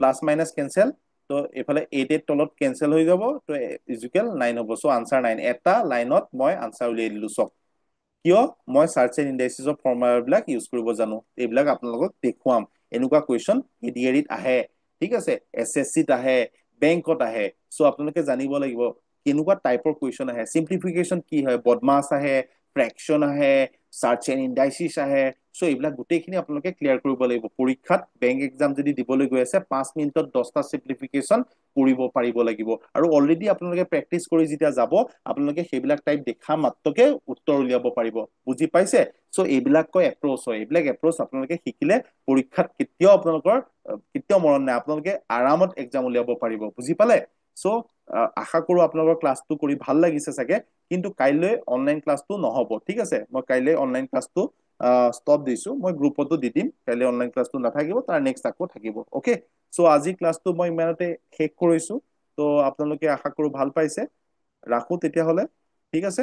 প্লাস মাইনাস কেনসেল তো এফালে 8 8 তলত কেনসেল হৈ যাব তো ইকুৱেল 9 হ'ব সো আনসাৰ 9 এটা লাইনত মই আনসাৰ উলিয়াই দিলো চক কিয় মই সাৰ্চ এণ্ড ইন্ডাইসিছৰ ফৰ্মুলাবিলাক ইউজ কৰিব জানো এইবিলাক আপোনালোকক দেখুৱাম এনেকুৱা কুৱেশ্যন এডিআৰিত আহে ঠিক আছে এছএছসিত আহে বেংকত আহে সো আপোনালোকে জানিব লাগিব কেনেকুৱা টাইপৰ কুৱেশ্যন আহে সিম্পলিফিকেশন কি হয় বদমাছ আহে ফ্ৰেকশন আহে সাৰ্চ এণ্ড ইন্ডাইসিছ আহে সো এইবিলাক গোটেইখিনি আপোনালোকে ক্লিয়াৰ কৰিব লাগিব পৰীক্ষাত বেংক এক্সাম যদি দিবলৈ গৈ আছে 5 মিনিটত 10টা সিম্পলিফিকেশন কৰিব পাৰিব লাগিব আৰু অলৰেডি আপোনালোকে প্ৰেক্টিচ কৰি যেতিয়া যাব আপোনালোকে সেইবিলাক টাইপ দেখা মাত্ৰকে উত্তৰ উলিয়াব পাৰিব বুজি পাইছে সো এইবিলাক কয় এপ্ৰোচ হয় এইবিলাক এপ্ৰোচ আপোনালোকে শিকিলে পৰীক্ষাত কেতিয়াও আপোনালোকৰ কেতিয়াও মৰণ নাই আপোনালোকে আৰামত এক্সাম উলিয়াব পাৰিব বুজি পালে সো আশা কৰো আপোনালোকৰ ক্লাছটো কৰি ভাল লাগিছে চাগে কিন্তু কাইলৈ অনলাইন ক্লাছটো নহব ঠিক আছে মই কাইলৈ অনলাইন ক্লাছটো ষ্টপ দিছো মই গ্ৰুপতো দি দিম কাইলৈ অনলাইন ক্লাছটো নাথাকিব তাৰ নেক্সট আকৌ থাকিব ওকে সো আজি ক্লাছটো মই ইমানতে শেষ কৰিছো তো আপোনালোকে আশা কৰো ভাল পাইছে ৰাখো তেতিয়াহলে ঠিক আছে